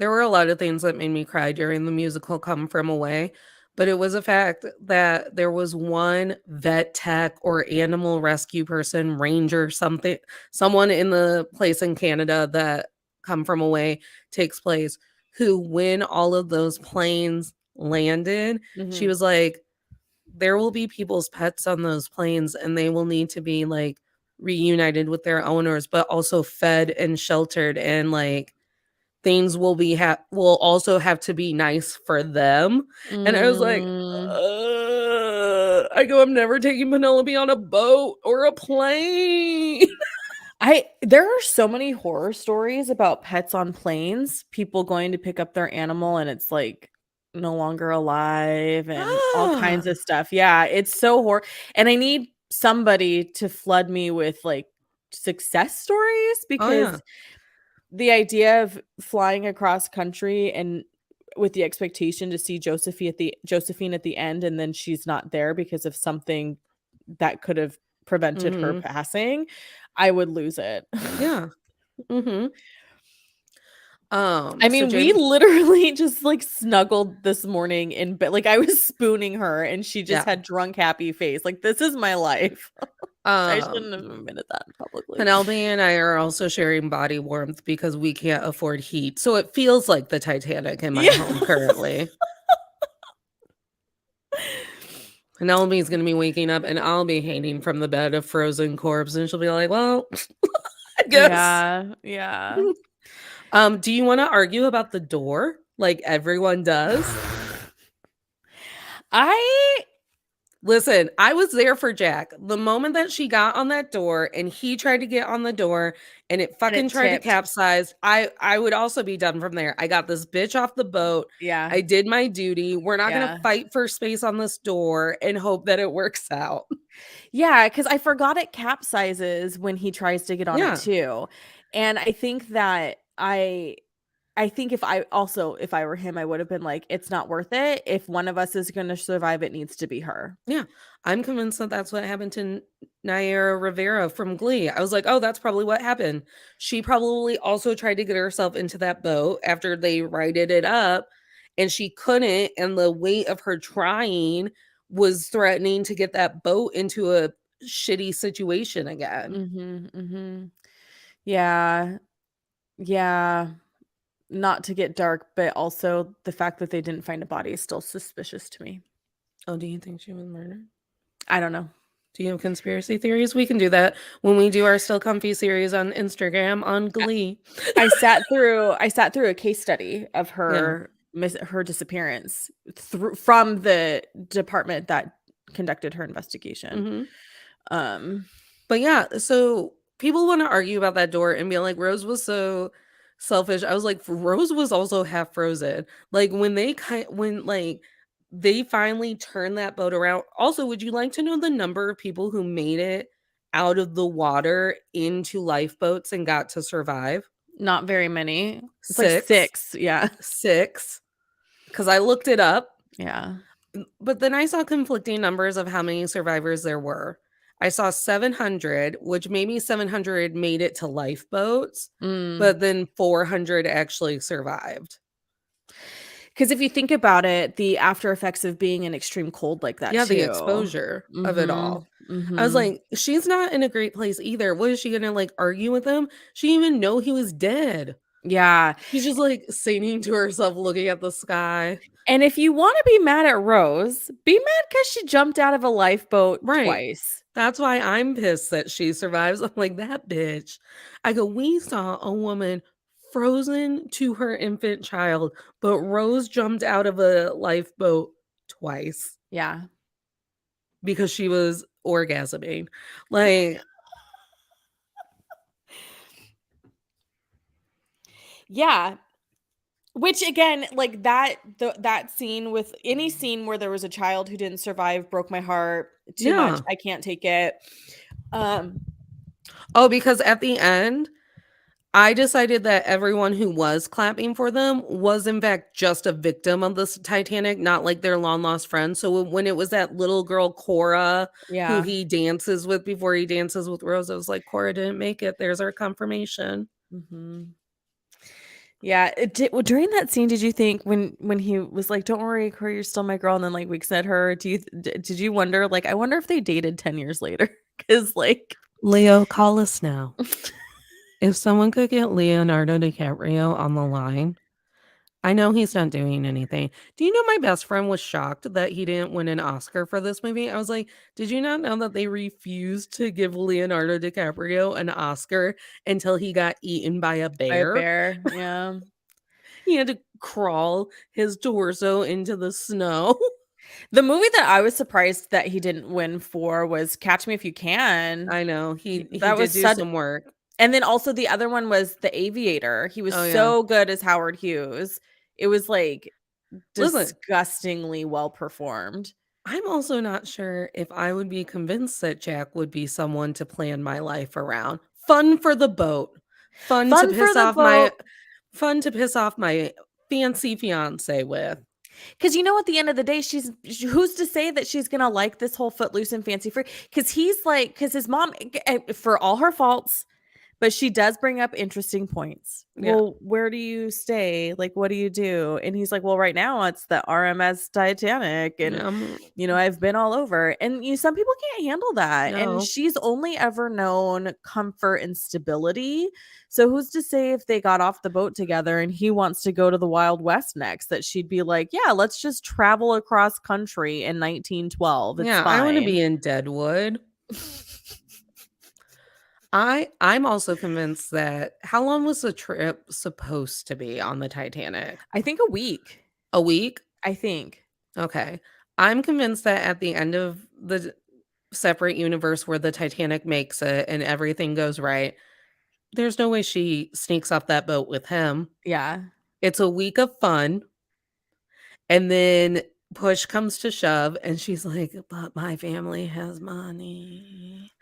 There were a lot of things that made me cry during the musical Come From Away, but it was a fact that there was one vet tech or animal rescue person, ranger, someone in the place in Canada that Come From Away takes place, who, when all of those planes landed, she Mhm. was like, there will be people's pets on those planes and they will need to be like reunited with their owners, but also fed and sheltered, and like things will also have to be nice for them. And I was like, Mm. I go, I'm never taking Penelope on a boat or a plane. I There are so many horror stories about pets on planes, people going to pick up their animal and it's like no longer alive and all kinds Ah. of stuff. Yeah, it's so and I need somebody to flood me with like success stories Oh, yeah. because the idea of flying across country and with the expectation to see Josephine at the end and then she's not there because of something that could have prevented her Mhm. passing, I would lose it. Yeah. Mhm. I So mean, we James, literally just, like, snuggled this morning in bed like, I was spooning her, and she just yeah. had drunk happy face, like, "This is my life." I Um, shouldn't have admitted that publicly. Penelope and I are also sharing body warmth because we can't afford heat, so it feels like the Titanic in my Yeah. home currently. Penelope's gonna be waking up, and I'll be hanging from the bed, a frozen corpse, and she'll be like, "Well, I guess." Yeah, yeah. Do you wanna argue about the door like everyone does? I Listen, I was there for Jack. The moment that she got on that door and he tried to get on the door and it and fucking it tried to tipped. capsize, I would also be done from there. I got this bitch off the boat. Yeah, I did my duty. We're not gonna yeah. fight for space on this door and hope that it works out. Yeah, because I forgot it capsizes when he tries to get on it Yeah. too, and I think that I think if I were him, I would have been like, it's not worth it. If one of us is going to survive, it needs to be her. Yeah, I'm convinced that that's what happened to Nayara Rivera from Glee. I was like, "Oh, that's probably what happened." She probably also tried to get herself into that boat after they righted it up, and she couldn't, and the weight of her trying was threatening to get that boat into a shitty situation again. Mhm. Mhm. Yeah. Yeah. Not to get dark, but also the fact that they didn't find a body is still suspicious to me. Oh, do you think she was murdered? I don't know. Do you have conspiracy theories? We can do that when we do our Still Comfy series on Instagram on Glee. I sat through a case study of Yeah. her disappearance from the department that conducted her investigation. Mhm. Um, But yeah, so people want to argue about that door and be like, Rose was so selfish. I was like, Rose was also half frozen. Like when like they finally turned that boat around. Also, would you like to know the number of people who made it out of the water into lifeboats and got to survive? Not very many. It's like Six. 6, yeah. Six. Because I looked it up. Yeah. But then I saw conflicting numbers of how many survivors there were. I saw 700, which maybe 700 made it to lifeboats, Mm. but then 400 actually survived. Because if you think about it, the after effects of being in extreme cold like that Yeah, the too. exposure of it Mhm. all. I was Mhm. like, she's not in a great place either. What is she gonna like argue with him? She didn't even know he was dead. Yeah. She's just like singing to herself, looking at the sky. And if you wanna be mad at Rose, be mad because she jumped out of a lifeboat Right. twice. That's why I'm pissed that she survives. I'm like, that bitch. I go, we saw a woman frozen to her infant child, but Rose jumped out of a lifeboat twice Yeah. because she was orgasming. Like, Yeah. Which again, like that scene with any scene where there was a child who didn't survive broke my heart too much. yeah. I can't take it. Um, Oh, because at the end, I decided that everyone who was clapping for them was in fact just a victim of this Titanic, not like their long lost friend. So when it was that little girl Cora who yeah. he dances with before he dances with Rose, I was like, Cora didn't make it. There's our confirmation. Mhm. Yeah, well, during that scene, did you think when he was like, "Don't worry, Corey, you're still my girl," and then like winks at her, did you wonder like, I wonder if they dated 10 years later? Because like Leo, call us now. If someone could get Leonardo DiCaprio on the line, I know he's not doing anything. Do you know my best friend was shocked that he didn't win an Oscar for this movie? I was like, did you not know that they refused to give Leonardo DiCaprio an Oscar until he got eaten by a by a bear? bear, yeah. He had to crawl his torso into the snow. The movie that I was surprised that he didn't win for was Catch Me If You Can. I know. He He that did was do such some work. and then also the other one was The Aviator. He was Oh yeah. so good as Howard Hughes. It was, like, Listen, disgustingly well performed. I'm also not sure if I would be convinced that Jack would be someone to plan my life around. Fun for the boat. Fun to Fun for piss the off my boat, fun to piss off my fancy fiance with. 'cause you know, at the end of the day, who's to say that she's gonna like this whole footloose and fancy free? Because he's like, because his mom, for all her faults, but she does bring up interesting points. Yeah. "Well, where do you stay? Like, what do you do?" And he's like, "Well, right now it's the RMS Titanic, and, Um, I've been all over." And, some people can't handle that, and no. she's only ever known comfort and stability. So who's to say if they got off the boat together and he wants to go to the Wild West next, that she'd be like, "Yeah, let's just travel across country in 1912. It's Yeah, I want to fine." be in Deadwood. I'm also convinced that how long was the trip supposed to be on the Titanic? I think a week. A week? I think. Okay. I'm convinced that at the end of the separate universe where the Titanic makes it and everything goes right, there's no way she sneaks off that boat with him. Yeah. It's a week of fun, and then push comes to shove, and she's like, "But my family has money."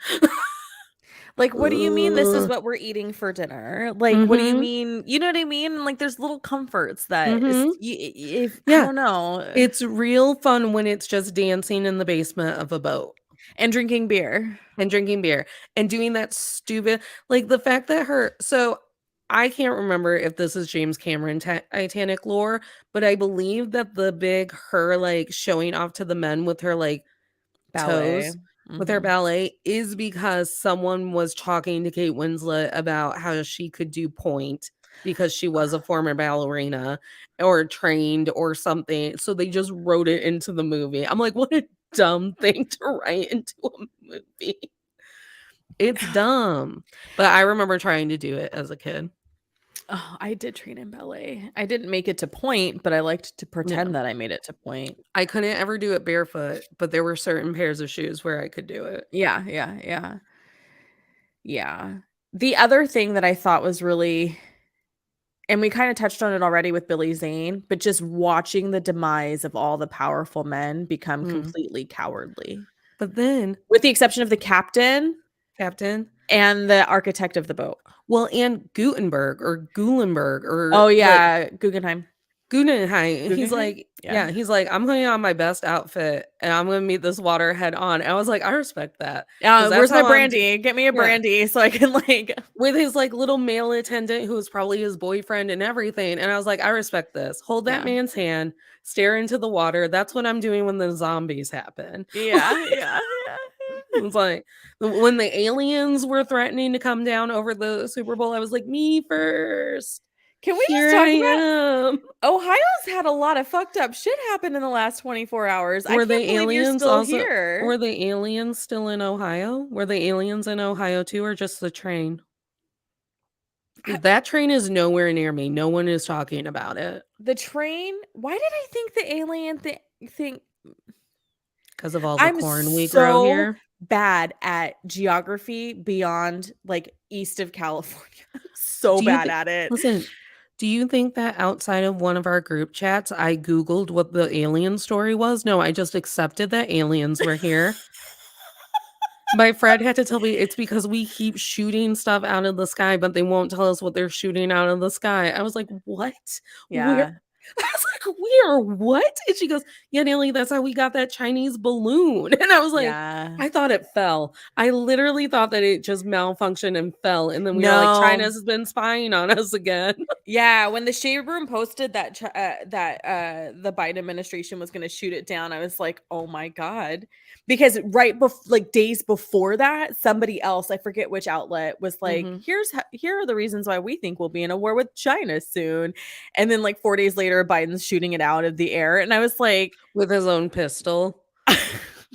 Like, what do you mean this is Ugh. what we're eating for dinner? Like, what do you Mhm. mean? You know what I mean? Like, there's little comforts that is, Mhm. if I Yeah. don't know, It's real fun when it's just dancing in the basement of a boat and drinking beer. and drinking beer and doing that stupid like, the fact that I can't remember if this is James Cameron Titanic lore, but I believe that the big her, like, showing off to the men with her, like, Ballet. toes with her Mhm. ballet is because someone was talking to Kate Winslet about how she could do point because she was a former ballerina or trained or something. So they just wrote it into the movie. I'm like, what a dumb thing to write into a movie. It's dumb. But I remember trying to do it as a kid. Oh, I did train in ballet. I didn't make it to point, but I liked to Yeah. pretend that I made it to point. I couldn't ever do it barefoot, but there were certain pairs of shoes where I could do it. Yeah, yeah, yeah. Yeah. The other thing that I thought was really, and we kind of touched on it already with Billy Zane, but just watching the demise of all the powerful men become Mm. completely cowardly, But then, with the exception of the captain Captain, and the architect of the boat. well, and Gutenberg or Gulenberg or Oh, like yeah, Guggenheim. Guggenheim, he's Guggenheim? like Yeah. yeah, he's like, "I'm putting on my best outfit, and I'm gonna meet this water head on." And I was like, "I respect that because that's Where's my how I'm." brandy? Get me a Yeah, brandy so I can, like, with his, like, little male attendant who was probably his boyfriend and everything, and I was like, "I respect this. Hold that yeah. man's hand, stare into the water. That's what I'm doing when the zombies happen." Yeah, yeah, yeah. It's like, when the aliens were threatening to come down over the Super Bowl, I was like, "Me first. Can we just Here I talk about am." Ohio's had a lot of fucked up shit happen in the last 24 hours. I can't believe you're still here. Were the aliens still in Ohio? Were the aliens in Ohio too, or just the train? I, That train is nowhere near me. No one is talking about it the train, why did I think the alien thing? because of all the I'm corn we grow so here. bad at geography beyond like east of California. I'm so Do you bad think at it. listen, do you think that outside of one of our group chats, I Googled what the alien story was? No, I just accepted that aliens were here. My friend had to tell me it's because we keep shooting stuff out of the sky, but they won't tell us what they're shooting out of the sky. I was like, "What? Where?" Yeah. I was like, "Where? What?" And she goes, "Yeah, Nelly, that's how we got that Chinese balloon." And I was like, Yeah. "I thought it fell. I literally thought that it just malfunctioned and fell." And then we were like, No. "China's been spying on us again." Yeah, when the Shade Room posted that the Biden administration was going to shoot it down, I was like, "Oh my god!" Because like days before that, somebody else, I forget which outlet, was like, Mhm. Here are the reasons why we think we'll be in a war with China soon," and then like 4 days later, Biden's shooting it out of the air, and I was like, With his own pistol.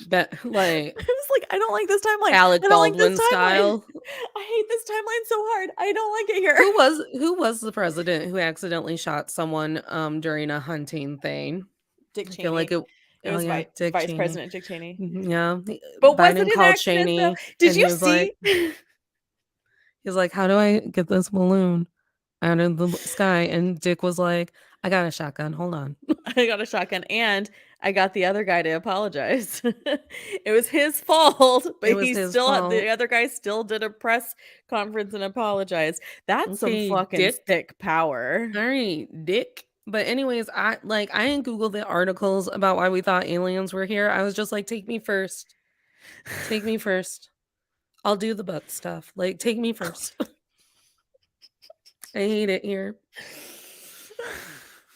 Bet like I was like, I don't like this timeline. Alec I don't like this Baldwin timeline. style. I hate this timeline so hard. I don't like it here. Who was the president who accidentally shot someone, during a hunting thing? Dick I feel like Cheney. it It oh, was yeah, Dick Vice Cheney. President Dick Cheney. Mhm, yeah, But was it Biden an called accident though? Cheney, Did and you see he's like, "How do I get this balloon out of the sky?" And Dick was like, "I got a shotgun, hold on." I got a shotgun and I got the other guy to apologize. It was his fault, It but was his fault. the other guy still did a press conference and apologized. That's some Okay, fucking Dick. thick power. Alright, Dick. But anyways, I didn't Google the articles about why we thought aliens were here. I was just like, "Take me first. Take me first. I'll do the book stuff. Like, take me first." I hate it here.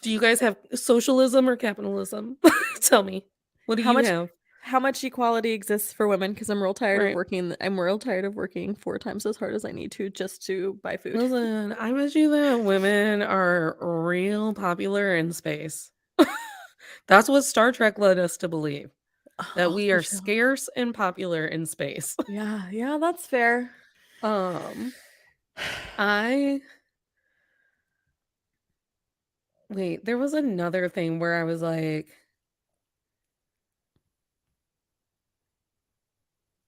Do you guys have socialism or capitalism? Tell me. What do How you much have? how much equality exists for women? Because Right. I'm real tired of working 4 times as hard as I need to just to buy food. Listen, I bet you that women are real popular in space. That's what Star Trek led us to believe, that Oh, we are yeah. scarce and popular in space. Yeah, yeah, that's fair. Um, I wait, there was another thing where I was like,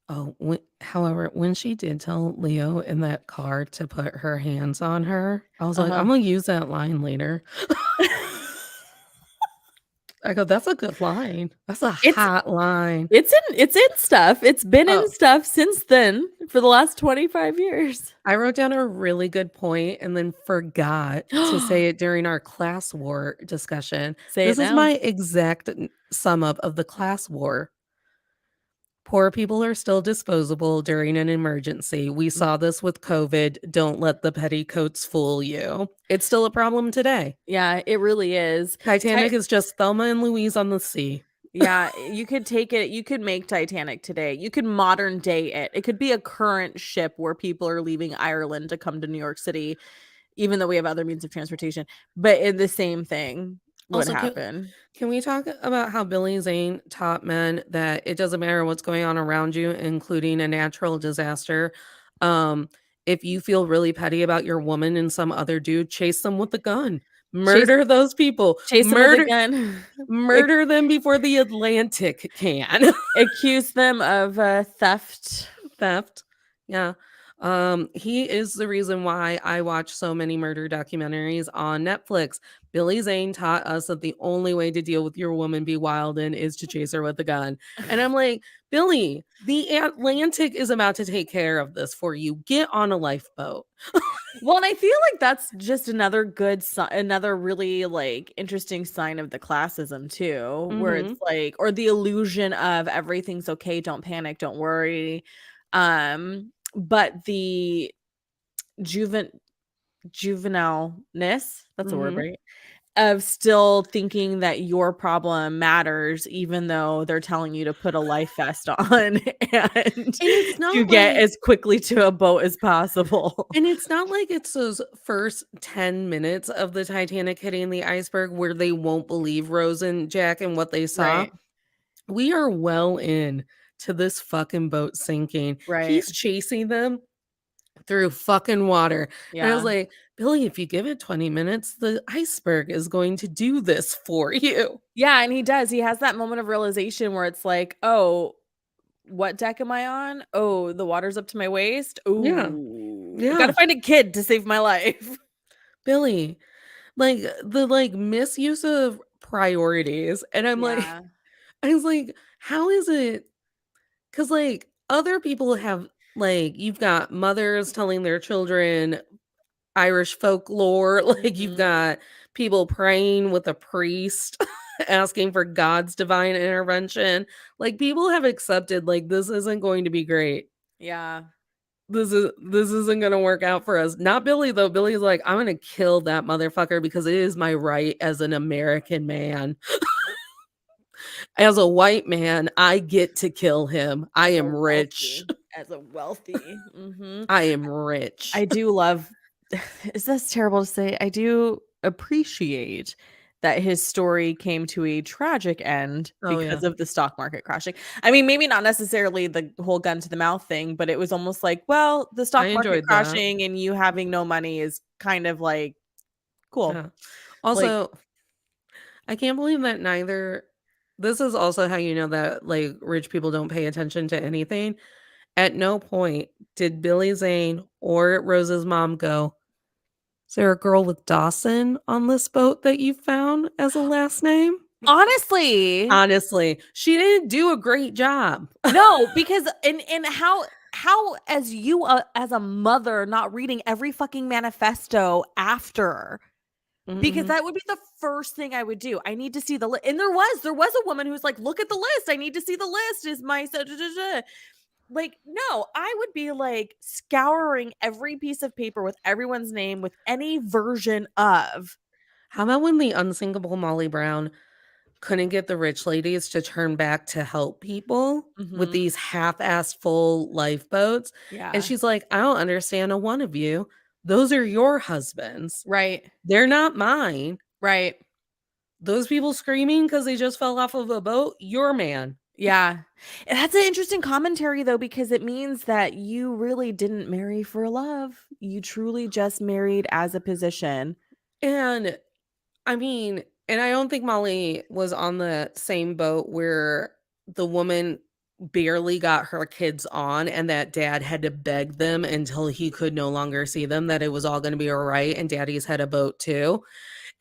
oh, however, when she did tell Leo in that car to put her hands on her, I was like, Uh-huh. I'm gonna use that line later. I go, "That's a good line. That's a It's hot line." it's in stuff. It's been in Oh, stuff since then for the last 25 years. I wrote down a really good point and then forgot to say it during our class war discussion. Say it This is now. my exact sum up of the class war. Poor people are still disposable during an emergency. We Mm, saw this with COVID. Don't let the petticoats fool you. It's still a problem today. yeah, it really is. Titanic Ti is just Thelma and Louise on the sea. Yeah, you could take it you could make Titanic today. You could modern day it. It could be a current ship where people are leaving Ireland to come to New York City, even though we have other means of transportation, but the same thing would Also, happen. can we talk about how Billy Zane taught men that it doesn't matter what's going on around you, including a natural disaster? Um, if you feel really petty about your woman and some other dude, chase them with a gun. Chase Murder those people. chase them with a gun. Ac Murder them before the Atlantic can. accuse them of, theft. Theft. Yeah. He is the reason why I watch so many murder documentaries on Netflix. Billy Zane taught us that the only way to deal with your woman be wild in is to chase her with a gun. And I'm like, Billy, the Atlantic is about to take care of this for you. Get on a lifeboat. Well, and I feel like that's just another another really, like, interesting sign of the classism too, where it's Hmm. like or the illusion of everything's okay, don't panic, don't worry. But the juven juvenileness, that's a word, Hmm. right? Of still thinking that your problem matters even though they're telling you to put a life vest on and And it's to not get like as quickly to a boat as possible. it's those first 10 minutes of the Titanic hitting the iceberg where they won't believe Rose and Jack and what they saw. Right, We are well in to this fucking boat sinking. right. He's chasing them through fucking water. And I was Yeah. like, Billy, if you give it 20 minutes, the iceberg is going to do this for you. Yeah, and he does. He has that moment of realization where it's like, "Oh, what deck am I on? Oh, the water's up to my waist. Yeah. Ooh, I gotta Yeah. find a kid to save my life." Billy, like the misuse of priorities. And I'm like, Yeah. I was like, how is it? Because other people have you've got mothers telling their children Irish folklore, you've Mhm. got people praying with a priest asking for God's divine intervention. People have accepted this isn't going to be great. Yeah. This isn't gonna work out for us. Not Billy though. Billy's like, I'm gonna kill that motherfucker because it is my right as an American man. As a white man, I get to kill him. I am rich. As a wealthy. Mhm. I am rich. I do love is this terrible to say? I do appreciate that his story came to a tragic end Oh yeah. because of the stock market crashing. I mean, maybe not necessarily the whole gun to the mouth thing, but it was almost like, well, the I stock market enjoyed that. crashing and you having no money is kind of like cool. Yeah. Like, Also, I can't believe that neither this is also how you know that, rich people don't pay attention to anything. At no point did Billy Zane or Rose's mom go, "Is there a girl with Dawson on this boat that you found as a last name?" honestly, Honestly, she didn't do a great job. no, because and how as you as a mother not reading every fucking manifesto after. Because Mhm. that would be the first thing I would do. I need to see the list. And there was a woman who's like, "Look at the list. I need to see the list. Is my so da, da, da." Like, no, I would be like scouring every piece of paper with everyone's name with any version of. How about when the unsinkable Molly Brown couldn't get the rich ladies to turn back to help people with Mhm. these half-assed full lifeboats, and Yeah. she's like, "I don't understand a one of you. Those are your husbands. Right. They're not mine. Right. Those people screaming because they just fell off of a boat, your man." Yeah. And that's an interesting commentary though, because it means that you really didn't marry for love. You truly just married as a position. And, I mean and I don't think Molly was on the same boat where the woman barely got her kids on and that dad had to beg them until he could no longer see them that it was all gonna be alright and daddy's had a boat too.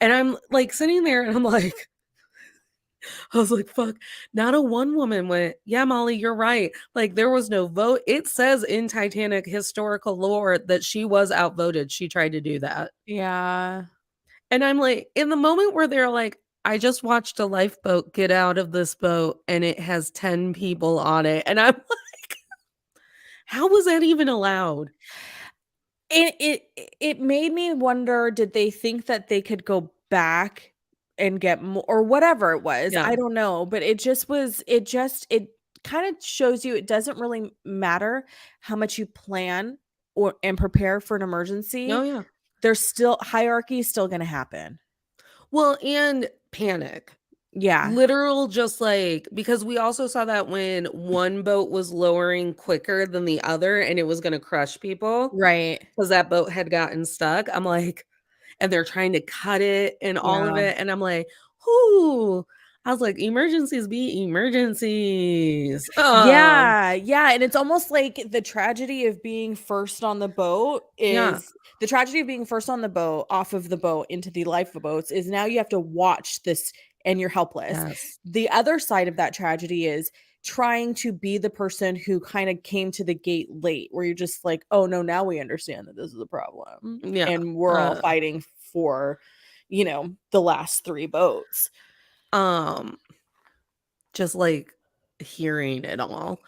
And I'm, sitting there and I'm like, I was like, "Fuck." Not a one woman went, "Yeah, Molly, you're right." Like, there was no vote. It says in Titanic historical lore that she was outvoted. She tried to do that. Yeah. And I'm like, in the moment where they're like, "I just watched a lifeboat get out of this boat and it has 10 people on it." And I'm like, "How was that even allowed?" It made me wonder, did they think that they could go back and get more or whatever it was, Yeah. I don't know, but it kinda shows you it doesn't really matter how much you plan or and prepare for an Oh, emergency, yeah. there's still hierarchy is still gonna happen. Well, and panic. Yeah, Literal just, like because we also saw that when one boat was lowering quicker than the other and it was gonna crush people right. because that boat had gotten stuck, I'm like and they're trying to cut it and all of Yeah. it, and I'm like, "Whoo." I was like, "Emergencies be emergencies." Yeah, yeah, and it's almost like the tragedy of being first on the boat Yeah. is the tragedy of being first on the boat, off of the boat into the lifeboats is now you have to watch this and you're helpless. Yes. The other side of that tragedy is trying to be the person who kind of came to the gate late, where you're just like, "Oh no, now we understand that this is a problem." Yeah. And we're all Uh, fighting for, the last 3 boats. um, just, like, hearing it all.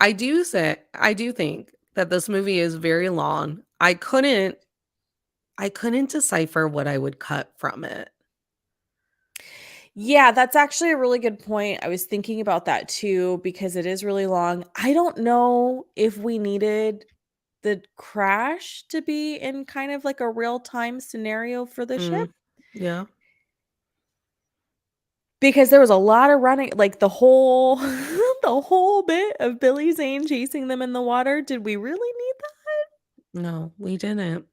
I do think that this movie is very long. I couldn't decipher what I would cut from it. Yeah, that's actually a really good point. I was thinking about that too because it is really long. I don't know if we needed the crash to be in kind of like a real-time scenario for the ship Mm. Yeah. because there was a lot of running, like the whole the whole bit of Billy Zane chasing them in the water. Did we really need that? No, we didn't.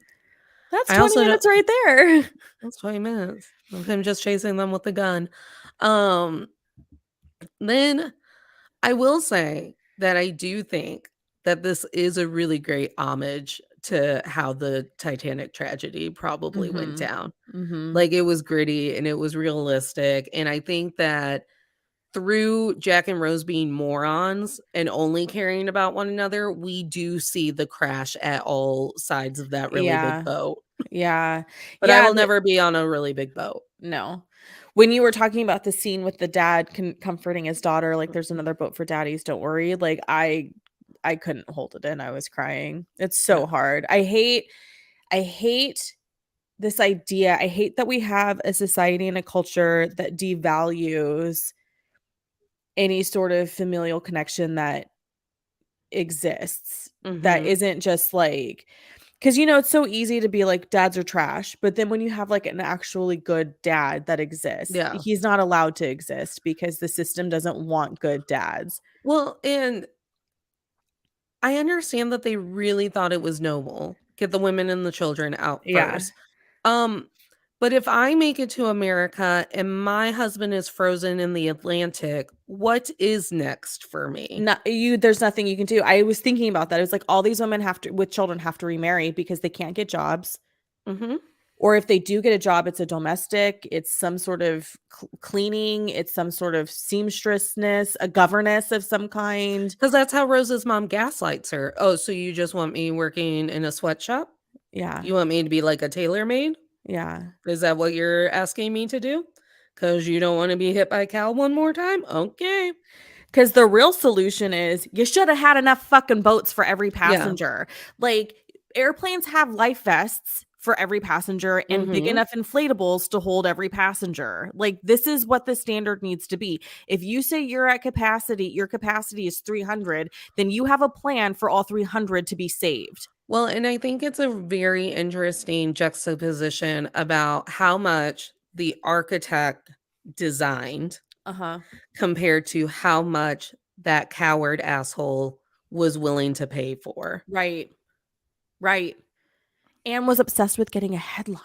That's I 20 also don't minutes right there. that's 20 minutes of him just chasing them with the gun. Um, then I will say that I do think that this is a really great homage to how the Titanic tragedy probably went Mhm. down. Mhm. Like, it was gritty and it was realistic, and I think that through Jack and Rose being morons and only caring about one another, we do see the crash at all sides of that really big Yeah. boat. Yeah. But I Yeah, will never be on a really big boat. no. When you were talking about the scene with the dad comforting his daughter, like, "There's Mm-mm. another boat for daddies, don't worry," like, I couldn't hold it in, I was crying. It's Yeah. so hard. I hate this idea. I hate that we have a society and a culture that devalues any sort of familial connection that exists, that Mhm. isn't just like 'cause, it's so easy to be like, "Dads are trash," but then when you have, like, an actually good dad that exists, Yeah. he's not allowed to exist because the system doesn't want good dads. Well, and I understand that they really thought it was noble. Get the women and the children out Yeah. first. Um, but if I make it to America and my husband is frozen in the Atlantic, what is next for me? There's nothing you can do. I was thinking about that. It was like all these women have to with children have to remarry because they can't get jobs, Mhm. or if they do get a job, it's a domestic, it's some sort of cleaning, it's some sort of seamstressness, a governess of some kind. 'Cause that's how Rose's mom gaslights her. "Oh, so you just want me working in a sweatshop? Yeah. You want me to be like a tailor maid? Yeah. Is that what you're asking me to do? Because you don't wanna be hit by a cow one more time? Okay." 'Cause the real solution is you shoulda had enough fucking boats for every Yeah. passenger. Like, airplanes have life vests for every passenger and big Mhm. enough inflatables to hold every passenger. Like, this is what the standard needs to be. If you say you're at capacity your capacity is 300, then you have a plan for all 300 to be saved. Well, and I think it's a very interesting juxtaposition about how much the architect designed Uh-huh. compared to how much that coward asshole was willing to pay for. Right. Right. And was obsessed with getting a headline.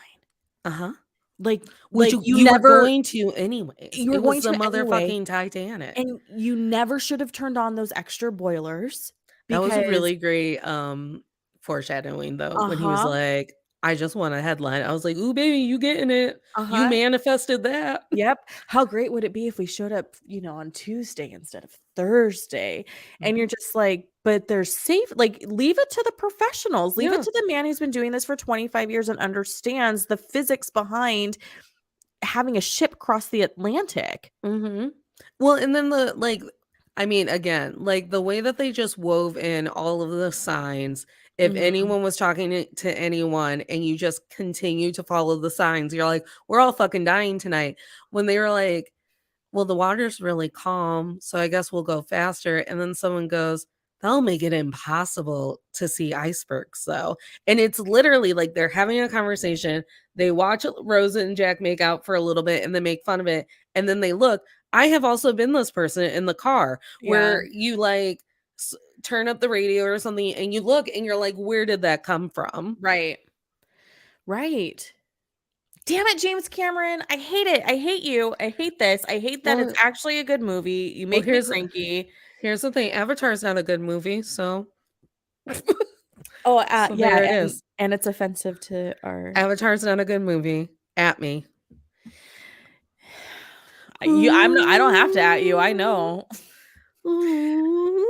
Uh-huh. Like Which like, you were going to anyways. you It were was going the to anyway. motherfucking Titanic. And you never should have turned on those extra boilers That was a because really great, foreshadowing, though, when he was uh-huh, like, I just want a headline. I was like, "Ooh, baby, you getting it. You Uh-huh. manifested that." Yep. How great would it be if we showed up, on Tuesday instead of Thursday? And you're Mhm. just like, but they're safe. Like, leave it to the professionals. Leave it Yeah. to the man who's been doing this for 25 years and understands the physics behind having a ship cross the Atlantic. Mhm. Well, and then I mean, again, like, the way that they just wove in all of the signs, if Mhm. anyone was talking to anyone and you just continue to follow the signs, you're like, "We're all fucking dying tonight." When they were like, "Well, the water's really calm, so I guess we'll go faster," and then someone goes, "That'll make it impossible to see icebergs, though." And it's literally like they're having a conversation, they watch Rosa and Jack make out for a little bit and then make fun of it, and then they look. I have also been this person in the car Yeah. where you, like, s turn up the radio or something, and you look and you're like, "Where did that come from?" Right. Right. Damn it, James Cameron. I hate it. I hate you. I hate this. I hate that it's Well actually a good movie. You well, make me cranky. here's the thing, Avatar's not a good movie, so Oh, so yeah, there it and is. it's offensive to our Avatar's not a good movie. At me. I don't have to at you. I know. Ooh.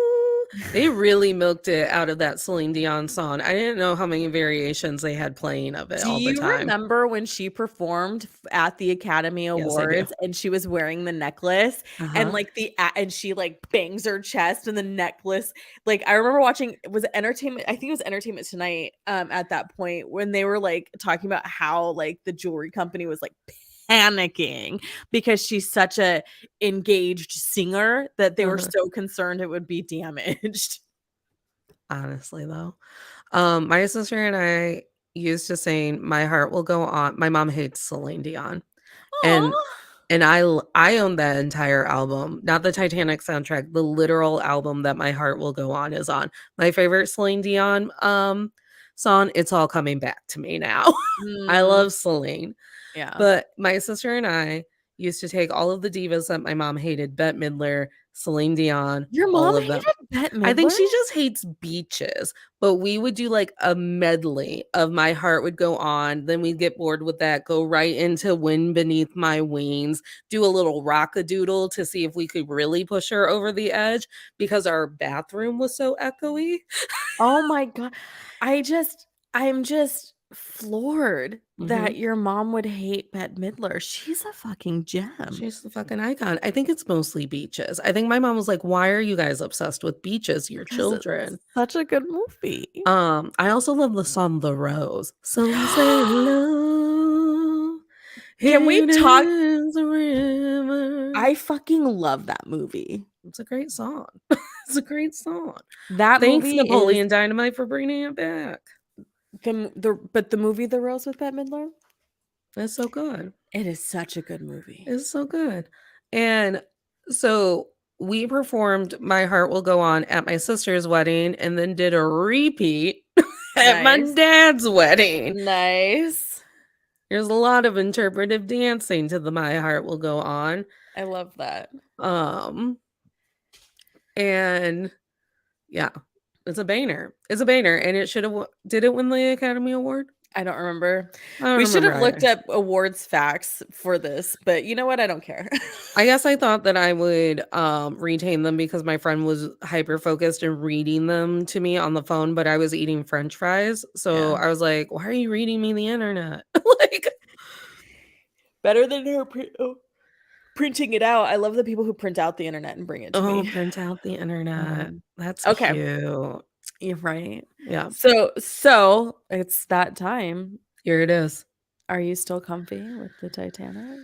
They really milked it out of that Celine Dion song. I didn't know how many variations they had playing of it Do all the you time. remember when she performed at the Academy Yes, I do. Awards and she was wearing the necklace and Uh-huh. like and she like bangs her chest and the necklace like I remember watching was it Entertainment I think it was Entertainment Tonight at that point when they were like talking about how like the jewelry company was like panicking because she's such a engaged singer that they were Uh-huh. so concerned it would be damaged. Honestly, though. My sister and I used to sing "My Heart Will Go On." My mom hates Celine Dion, and Aw. I own that entire album, not the Titanic soundtrack, the literal album that My Heart Will Go On is on. My favorite Celine Dion, song, It's All Coming Back to Me Now. I Mm, love Celine, yeah. but my sister and I used to take all of the divas that my mom hated, Bette Midler, Celine Dion, Your all mom of them. hated Bette I think Midler? she just hates beaches, but we would do, like, a medley of My Heart Would Go On, then we'd get bored with that, go right into Wind Beneath My Wings, do a little rock-a-doodle to see if we could really push her over the edge because our bathroom was so echoey. Oh my god. I'm just floored Mhm. that your mom would hate Bette Midler. She's a fucking gem. She's the fucking icon. I think it's mostly beaches. I think my mom was like, "Why are you guys obsessed with beaches? Your 'Cause it's children." such a good movie. I also love the song "The Rose." Some say love Can we hidden talk in the river. I fucking love that movie. It's a great song. It's a great song. That Thanks, movie is Napoleon Dynamite, for bringing it back. the movie The Rose with Bette Midler? It's so good. It is such a good movie. It's so good. And so we performed My Heart Will Go On at my sister's wedding and then did a repeat at my Nice. dad's wedding. Nice. There's a lot of interpretive dancing to the My Heart Will Go On. I love that. Um, and yeah, it's a banger. It's a banger, and it should have did it win the Academy Award? I don't remember. I don't We should remember have looked either. up awards facts for this, but you know what? I don't care. I guess I thought that I would, retain them because my friend was hyper focused and reading them to me on the phone, but I was eating french fries, so Yeah. I was like, "Why are you reading me the internet?" Like, Better than her printing it out. I love the people who print out the internet and bring it to "Oh, me. print out the internet. Mhm. That's Okay. cute." You're right. Yeah, So it's that time. here it is. Are you still comfy with the Titanic?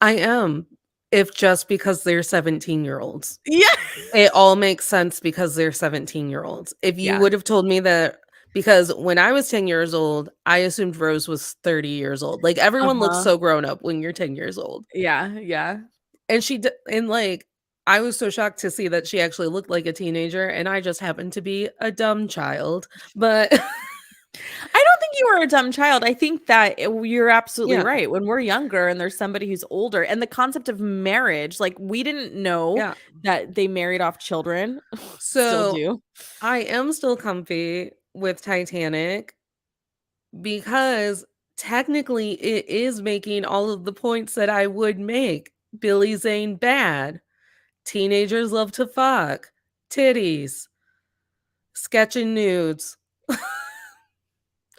I am, if just because they're 17-year-olds. Yeah. It all makes sense because they're 17-year-olds. If you Yeah. would have told me that because when I was 10 years old, I assumed Rose was 30 years old. Like, everyone looks Uh-huh. so grown up when you're 10 years old. Yeah, yeah. And like, I was so shocked to see that she actually looked like a teenager, and I just happened to be a dumb child. But I don't think you were a dumb child. I think that you're absolutely yeah, right. When we're younger and there's somebody who's older, and the concept of marriage, like we didn't know yeah. that they married off children. Still So do. I am still comfy with Titanic. because technically it is making all of the points that I would make. Billy Zane bad. Teenagers love to fuck. Titties. Sketching nudes.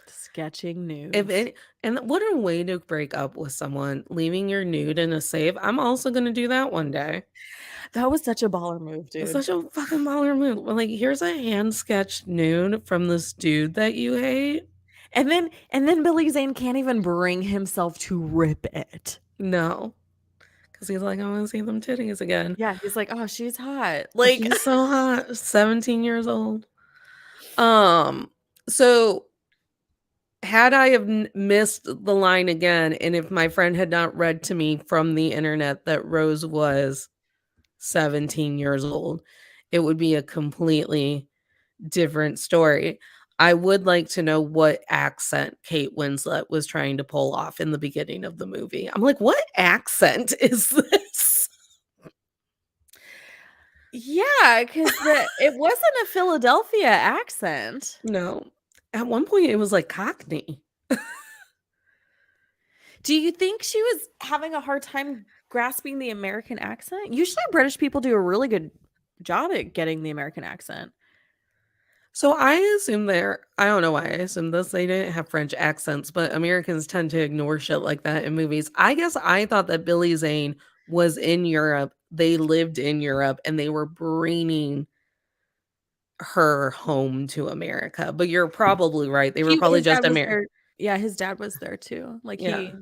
Sketching If nudes. it and what a way to break up with someone, leaving your nude in a safe. I'm also gonna do that one day. That was such a baller move, It's dude. such a fucking baller move. Like, here's a hand sketched nude from this dude that you hate. And then Billy Zane can't even bring himself to rip it. No, because he's like, I want to see them titties again. Yeah, he's like, "Oh, she's hot." Like, She's so hot, 17 years old. Um, so had I have missed the line again, and if my friend had not read to me from the internet that Rose was 17 years old, it would be a completely different story. I would like to know what accent Kate Winslet was trying to pull off in the beginning of the movie. I'm like, what accent is this? yeah, because it wasn't a Philadelphia accent. No. At one point, it was like Cockney. Do you think she was having a hard time grasping the American accent? Usually British people do a really good job at getting the American accent. So I assume I don't know why I assumed this. They didn't have French accents, but Americans tend to ignore shit like that in movies. I guess I thought that Billy Zane was in Europe. They lived in Europe and they were bringing her home to America. But you're probably right. They were probably His just dad was American. there. Yeah, his dad was there too. Like Yeah.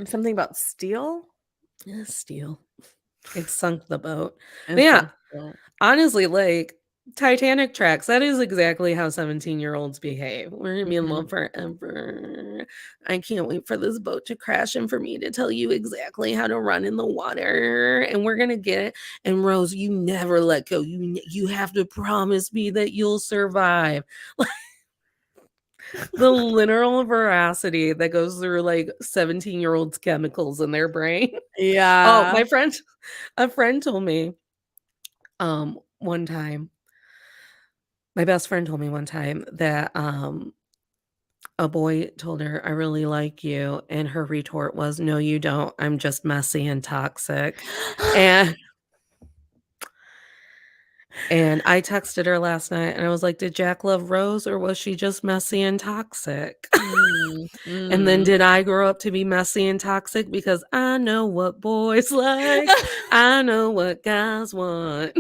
something about steel. Yeah, steel. It sunk the boat. But It's yeah, like steel. honestly, like Titanic tracks, that is exactly how 17-year-olds behave. We're gonna be in Mhm. love forever. I can't wait for this boat to crash and for me to tell you exactly how to run in the water. And we're gonna get it. And Rose, you never let go. You have to promise me that you'll survive. The literal veracity that goes through like 17-year-olds' chemicals in their brain. Oh, Yeah. a friend told me one time, my best friend told me one time that a boy told her, I really like you. And her retort was, no, you don't. I'm just messy and toxic. And and I texted her last night and I was like, did Jack love Rose or was she just messy and toxic? Mm, And then mm. did I grow up to be messy and toxic? Because I know what boys like. I know what guys want.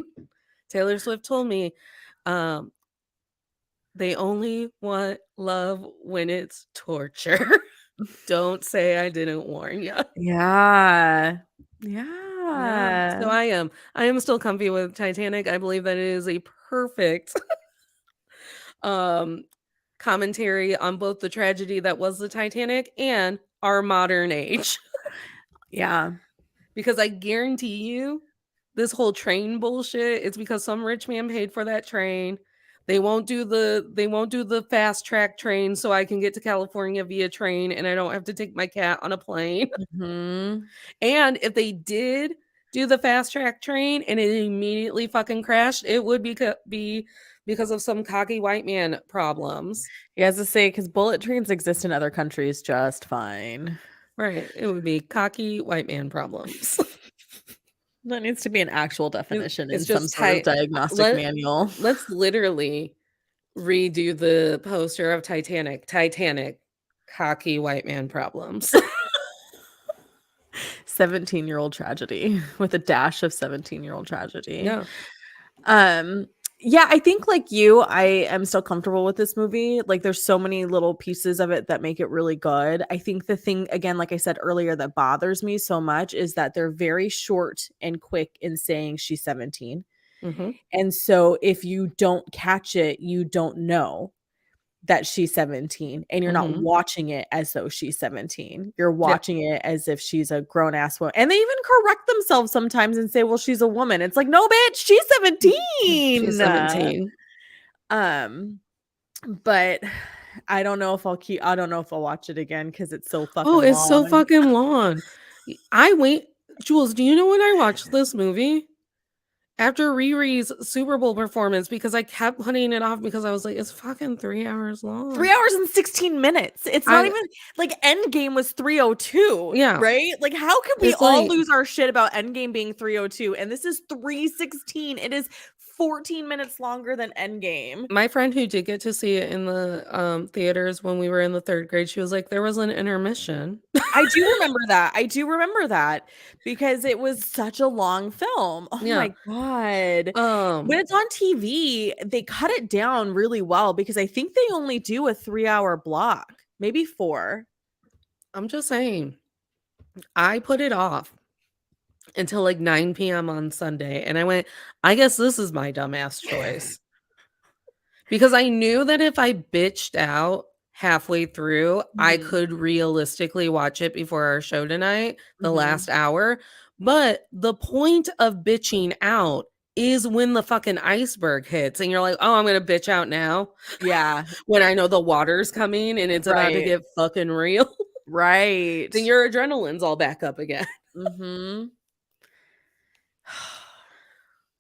Taylor Swift told me, um, they only want love when it's torture. Don't say I didn't warn you. Yeah. Yeah. So Yeah. I am still comfy with Titanic. I believe that it is a perfect um commentary on both the tragedy that was the Titanic and our modern age. Yeah. Because I guarantee you this whole train bullshit, it's because some rich man paid for that train. They won't do the fast track train so I can get to California via train and I don't have to take my cat on a plane. Mhm. And if they did do the fast track train and it immediately fucking crashed, it would be because of some cocky white man problems. He has to say, because bullet trains exist in other countries just fine. Right. It would be cocky white man problems. That needs to be an actual definition It's in some just sort of tight. diagnostic manual. Let's literally redo the poster of Titanic. Titanic, cocky white man problems. 17-year-old tragedy with a dash of 17-year-old tragedy. Yeah. Um, yeah, I think like you, I am still comfortable with this movie. Like there's so many little pieces of it that make it really good. I think the thing again, like I said earlier, that bothers me so much is that they're very short and quick in saying she's 17. Mhm. And so if you don't catch it, you don't know that she's 17 and you're not Mhm. watching it as though she's 17. You're Yeah. watching it as if she's a grown ass woman. And they even correct themselves sometimes and say, well, she's a woman. It's like, no, bitch, she's She's 17. 17. Um, but I don't know if I'll watch it again because it's so Oh, fucking it's so long. fucking long. I wait Jules, do you know when I watched this movie? after Riri's Super Bowl performance because I kept putting it off because I was like, it's fucking 3 hours 3 long. hours and 16 minutes. It's not I even like Endgame was 302, yeah, right? Like, how could we it's all like lose our shit about Endgame being 302 and this is 316? It is 14 minutes longer than Endgame. my friend who did get to see it in the, theaters when we were in the 3rd grade, she was like, "There was an intermission." I do remember that. I do remember that because it was such a long film. Oh Yeah. my god. When Um, it's on TV, they cut it down really well because I think they only do a 3-hour block, maybe 4. I'm just saying, I put it off until, like, 9 p.m. on Sunday, and I went, "I guess this is my dumbass choice." Because I knew that if I bitched out halfway through, I Mhm. could realistically watch it before our show tonight, the Mhm. last hour, but the point of bitching out is when the fucking iceberg hits and you're like, "Oh, I'm gonna bitch out now," Yeah, when I know the water's coming and it's about to right. get fucking real. Right. Then your adrenaline's all back up again. Mhm.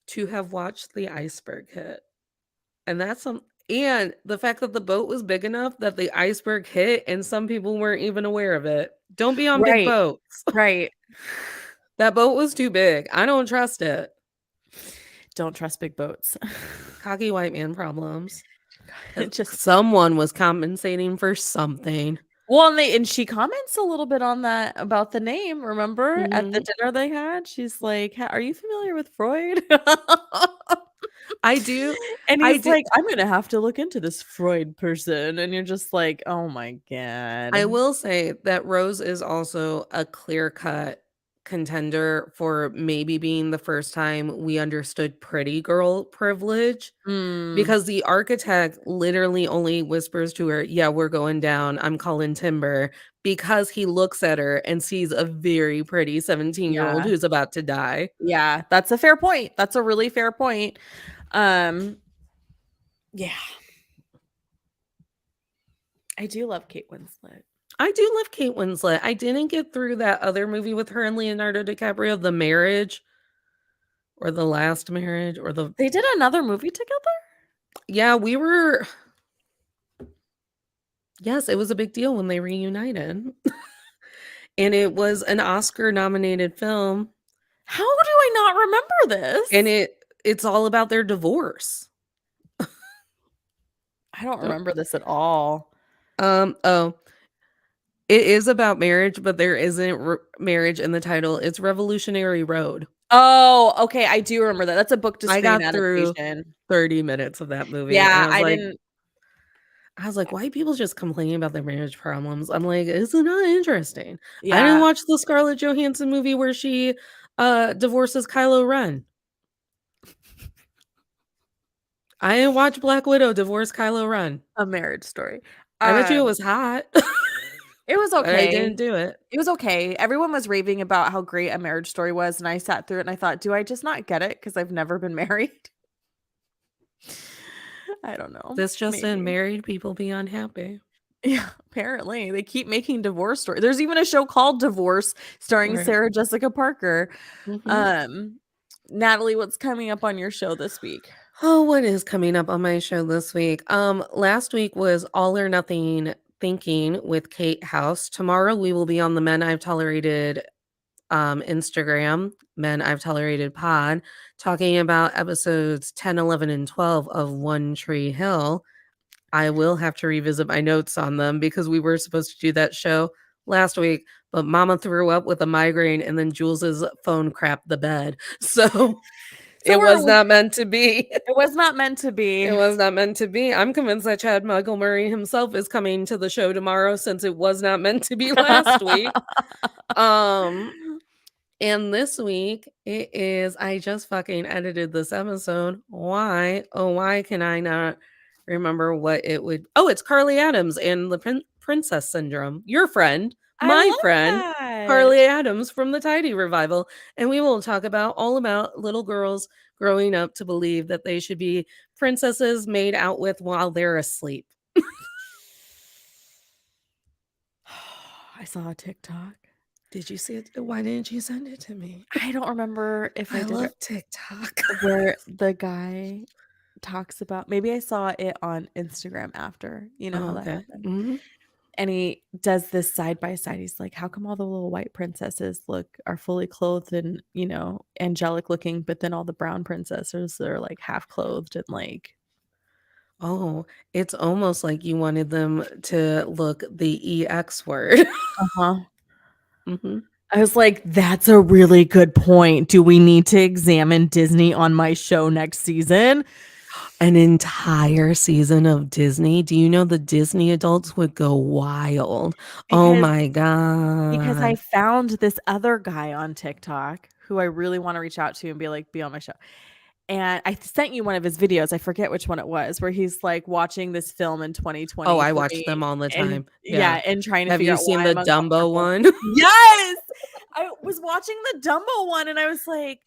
To have watched the iceberg hit. And that's some and the fact that the boat was big enough that the iceberg hit and some people weren't even aware of it. Don't be on big Right, boats. right. That boat was too big. I don't trust it. Don't trust big boats. Cocky white man problems. It just Someone was compensating for something. well, and she comments a little bit on that about the name, remember? At the Mhm. dinner they had, she's like, "Ha Are you familiar with Freud?" I do And I he's do like, "I'm gonna have to look into this Freud person," and you're just like, "Oh my I god." will say that Rose is also a clear-cut contender for maybe being the first time we understood pretty girl privilege. Mm, Because the architect literally only whispers to her, "Yeah, we're going down. I'm calling timber," because he looks at her and sees a very pretty 17-year-old yeah, who's about to die. yeah, that's a fair point. That's a really fair point. Um, yeah, I do love Kate Winslet. I do love Kate Winslet. I didn't get through that other movie with her and Leonardo DiCaprio, The Marriage or The Last Marriage or the They did another movie together? Yeah, we were yes, it was a big deal when they reunited. And it was an Oscar-nominated film, How do I not remember and this? it's all about their divorce. I don't Don't remember this at all. oh, it is about marriage, but there isn't marriage in the title. It's Revolutionary Road. Oh, okay, I do remember that. That's a book to I screen got through adaptation. 30 minutes of that movie, and Yeah, I was like, "Why people just complaining about their marriage problems?" I'm like, "Is it not interesting?" I didn't yeah, watch the Scarlett Johansson movie where she, divorces Kylo Ren. I didn't watch Black Widow divorce Kylo Ren. A Marriage Story. I bet you it Um, was hot, it was but I okay. didn't do it. It was okay. Everyone was raving about how great A Marriage Story was, and I sat through it and I thought, "Do I just not get it because 'cause I've never been married?" I don't know. This just in, Maybe. married people be unhappy. Yeah, apparently. They keep making divorce story there's even a show called Divorce starring Right. Sarah Jessica Parker. Mhm. Um, Natalie, what's coming up on your show this week? Oh, what is coming up on my show this week? Last week was All or Nothing Thinking with Kate House. Tomorrow we will be on the Men I've Tolerated Instagram, Men I've Tolerated Pod, talking about episodes 10, 11, and 12 of One Tree Hill. I will have to revisit my notes on them because we were supposed to do that show last week, but Mama threw up with a migraine and then Jules's phone crapped the bed. So So it was not meant to be. it was not meant to It be. was not meant to be. I'm convinced that Chad Michael Murray himself is coming to the show tomorrow since it was not meant to be last week. Um, and this week it is I just fucking edited this episode. Why? Oh, why can I not remember what it would Oh, it's Carly Adams and the Princess Syndrome. Your friend, I my love friend, that. Carly Adams from the Tidy Revival, and we will talk about all about little girls growing up to believe that they should be princesses made out with while they're asleep. I saw a TikTok. Did you see it? Why didn't you send it to me? I don't remember if I I did it love TikTok. where the guy talks about, maybe I saw it on Instagram after, you know how Oh, that okay. happened. Mhm. And he does this side by side. He's like, "How come all the little white princesses are fully clothed and, angelic looking, but then all the brown princesses are, like, half clothed and, like." Oh, it's almost like you wanted them to look the EX word. Uh-huh. Mhm. I was like, "That's a really good point. Do we need to examine Disney on my show next season?" An entire season of Disney. Do you know the Disney adults would go wild? Oh Because my because I god. found this other guy on TikTok who I really wanna reach out to and be like, "Be on my show." And I sent you one of his videos, I forget which one it was, where he's, like, watching this film in Oh, 2020 I for watch me them all the and time. Yeah. yeah, and trying to Have figure you out seen why the I'm Dumbo uncomfortable. one? Yes! I was watching the Dumbo one, and I was like,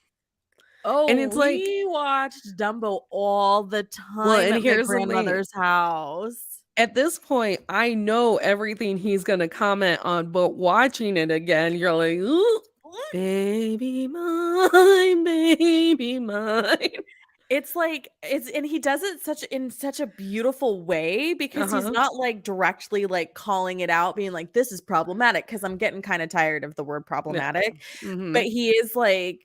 And "Oh, it's like, we watched Dumbo all the well, time and at my here's the thing. grandmother's house." At this point, I know everything he's gonna comment on, but watching it again, you're like, "Ooh, baby mine, baby mine." It's like and he does it such a beautiful way because he's Uh-huh. not, like, directly, like, calling it out, being like, "This is problematic," because 'cause I'm getting kinda tired of the word Yeah. problematic, but Mhm. he is like,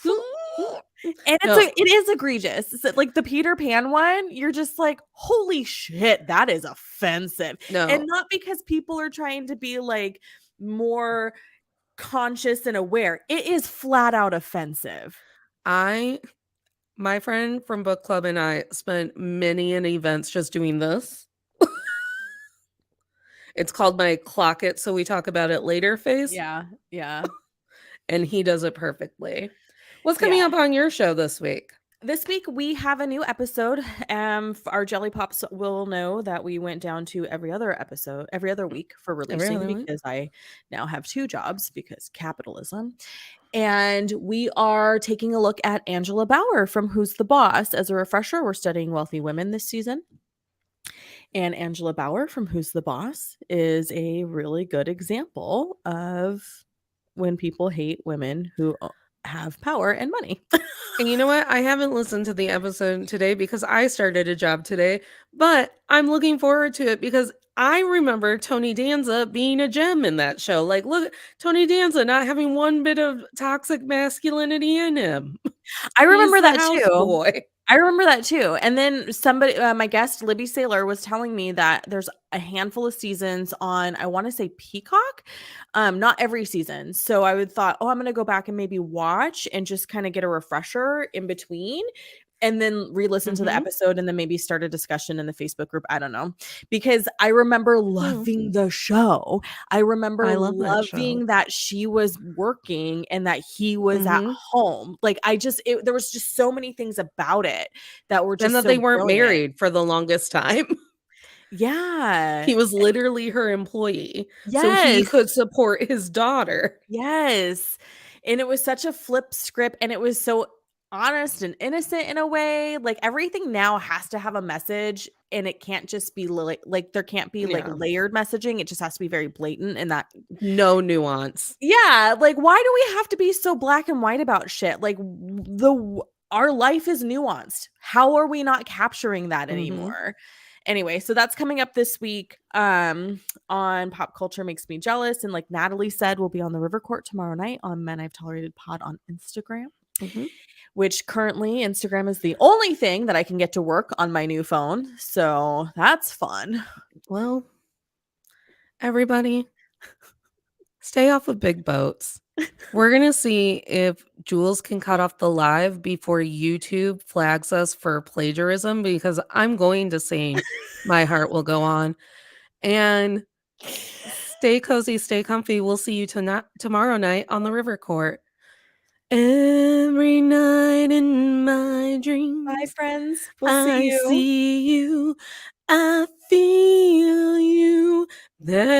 and No, it is egregious. It's like the Peter Pan one, you're just like, "Holy shit, that is offensive," and no. not because people are trying to be, like, more conscious and aware. It is flat out offensive. I My friend from book club and I spent many an events just doing this. It's called my clock it so we talk about it later face, Yeah, yeah, and he does it perfectly. What's yeah. coming up on your show this week? This week we have a new episode. Our Jelly Pops will know that we went down to every other week for Every releasing other week? because I now have two jobs because capitalism. And we are taking a look at Angela Bauer from Who's the Boss. As a refresher, we're studying wealthy women this season. And Angela Bauer from Who's the Boss is a really good example of when people hate women who have power and money. And you know what? I haven't listened to the episode today because I started a job today, but I'm looking forward to it because I remember Tony Danza being a gem in that show. Like, look, Tony Danza not having one bit of toxic masculinity in him. I He's remember the that house too. boy. I remember that too. And then somebody, my guest Libby Saylor, was telling me that there's a handful of seasons on, I want to say Peacock, not every season. So I would thought, oh, I'm going to go back and maybe watch and just kind of get a refresher in between. And then re-listen to the Mhm. episode and then maybe start a discussion in the Facebook group. I don't know. Because I remember Hmm. loving the show. I remember I love that show. loving that she was working and that he was at Mhm. home. Like there was just so many things about it that were And just that so they weren't brilliant. married for the longest time. Yeah. He was literally her employee, so he Yes. could support his daughter. Yes. And it was such a flip script and it was so honest and innocent in a way. Like everything now has to have a message and it can't just be like there can't be like Yeah. layered messaging. It just has to be very blatant and that No nuance. yeah, like why do we have to be so black and white about shit? Like our life is nuanced. How are we not capturing that Mhm. anymore? Anyway, so that's coming up this week on Pop Culture Makes Me Jealous. And like Natalie said, we'll be on the River Court tomorrow night on Men I've Tolerated Pod on Instagram, Mhm. which currently Instagram is the only thing that I can get to work on my new phone. So that's fun. Well, everybody, stay off of big boats. We're gonna see if Jules can cut off the live before YouTube flags us for plagiarism because I'm going to sing "My Heart Will Go On." And stay cozy, stay comfy. We'll see you tomorrow night on the River Court. Every night in my Bye, dreams, friends. We'll see I you. see you, I feel you. There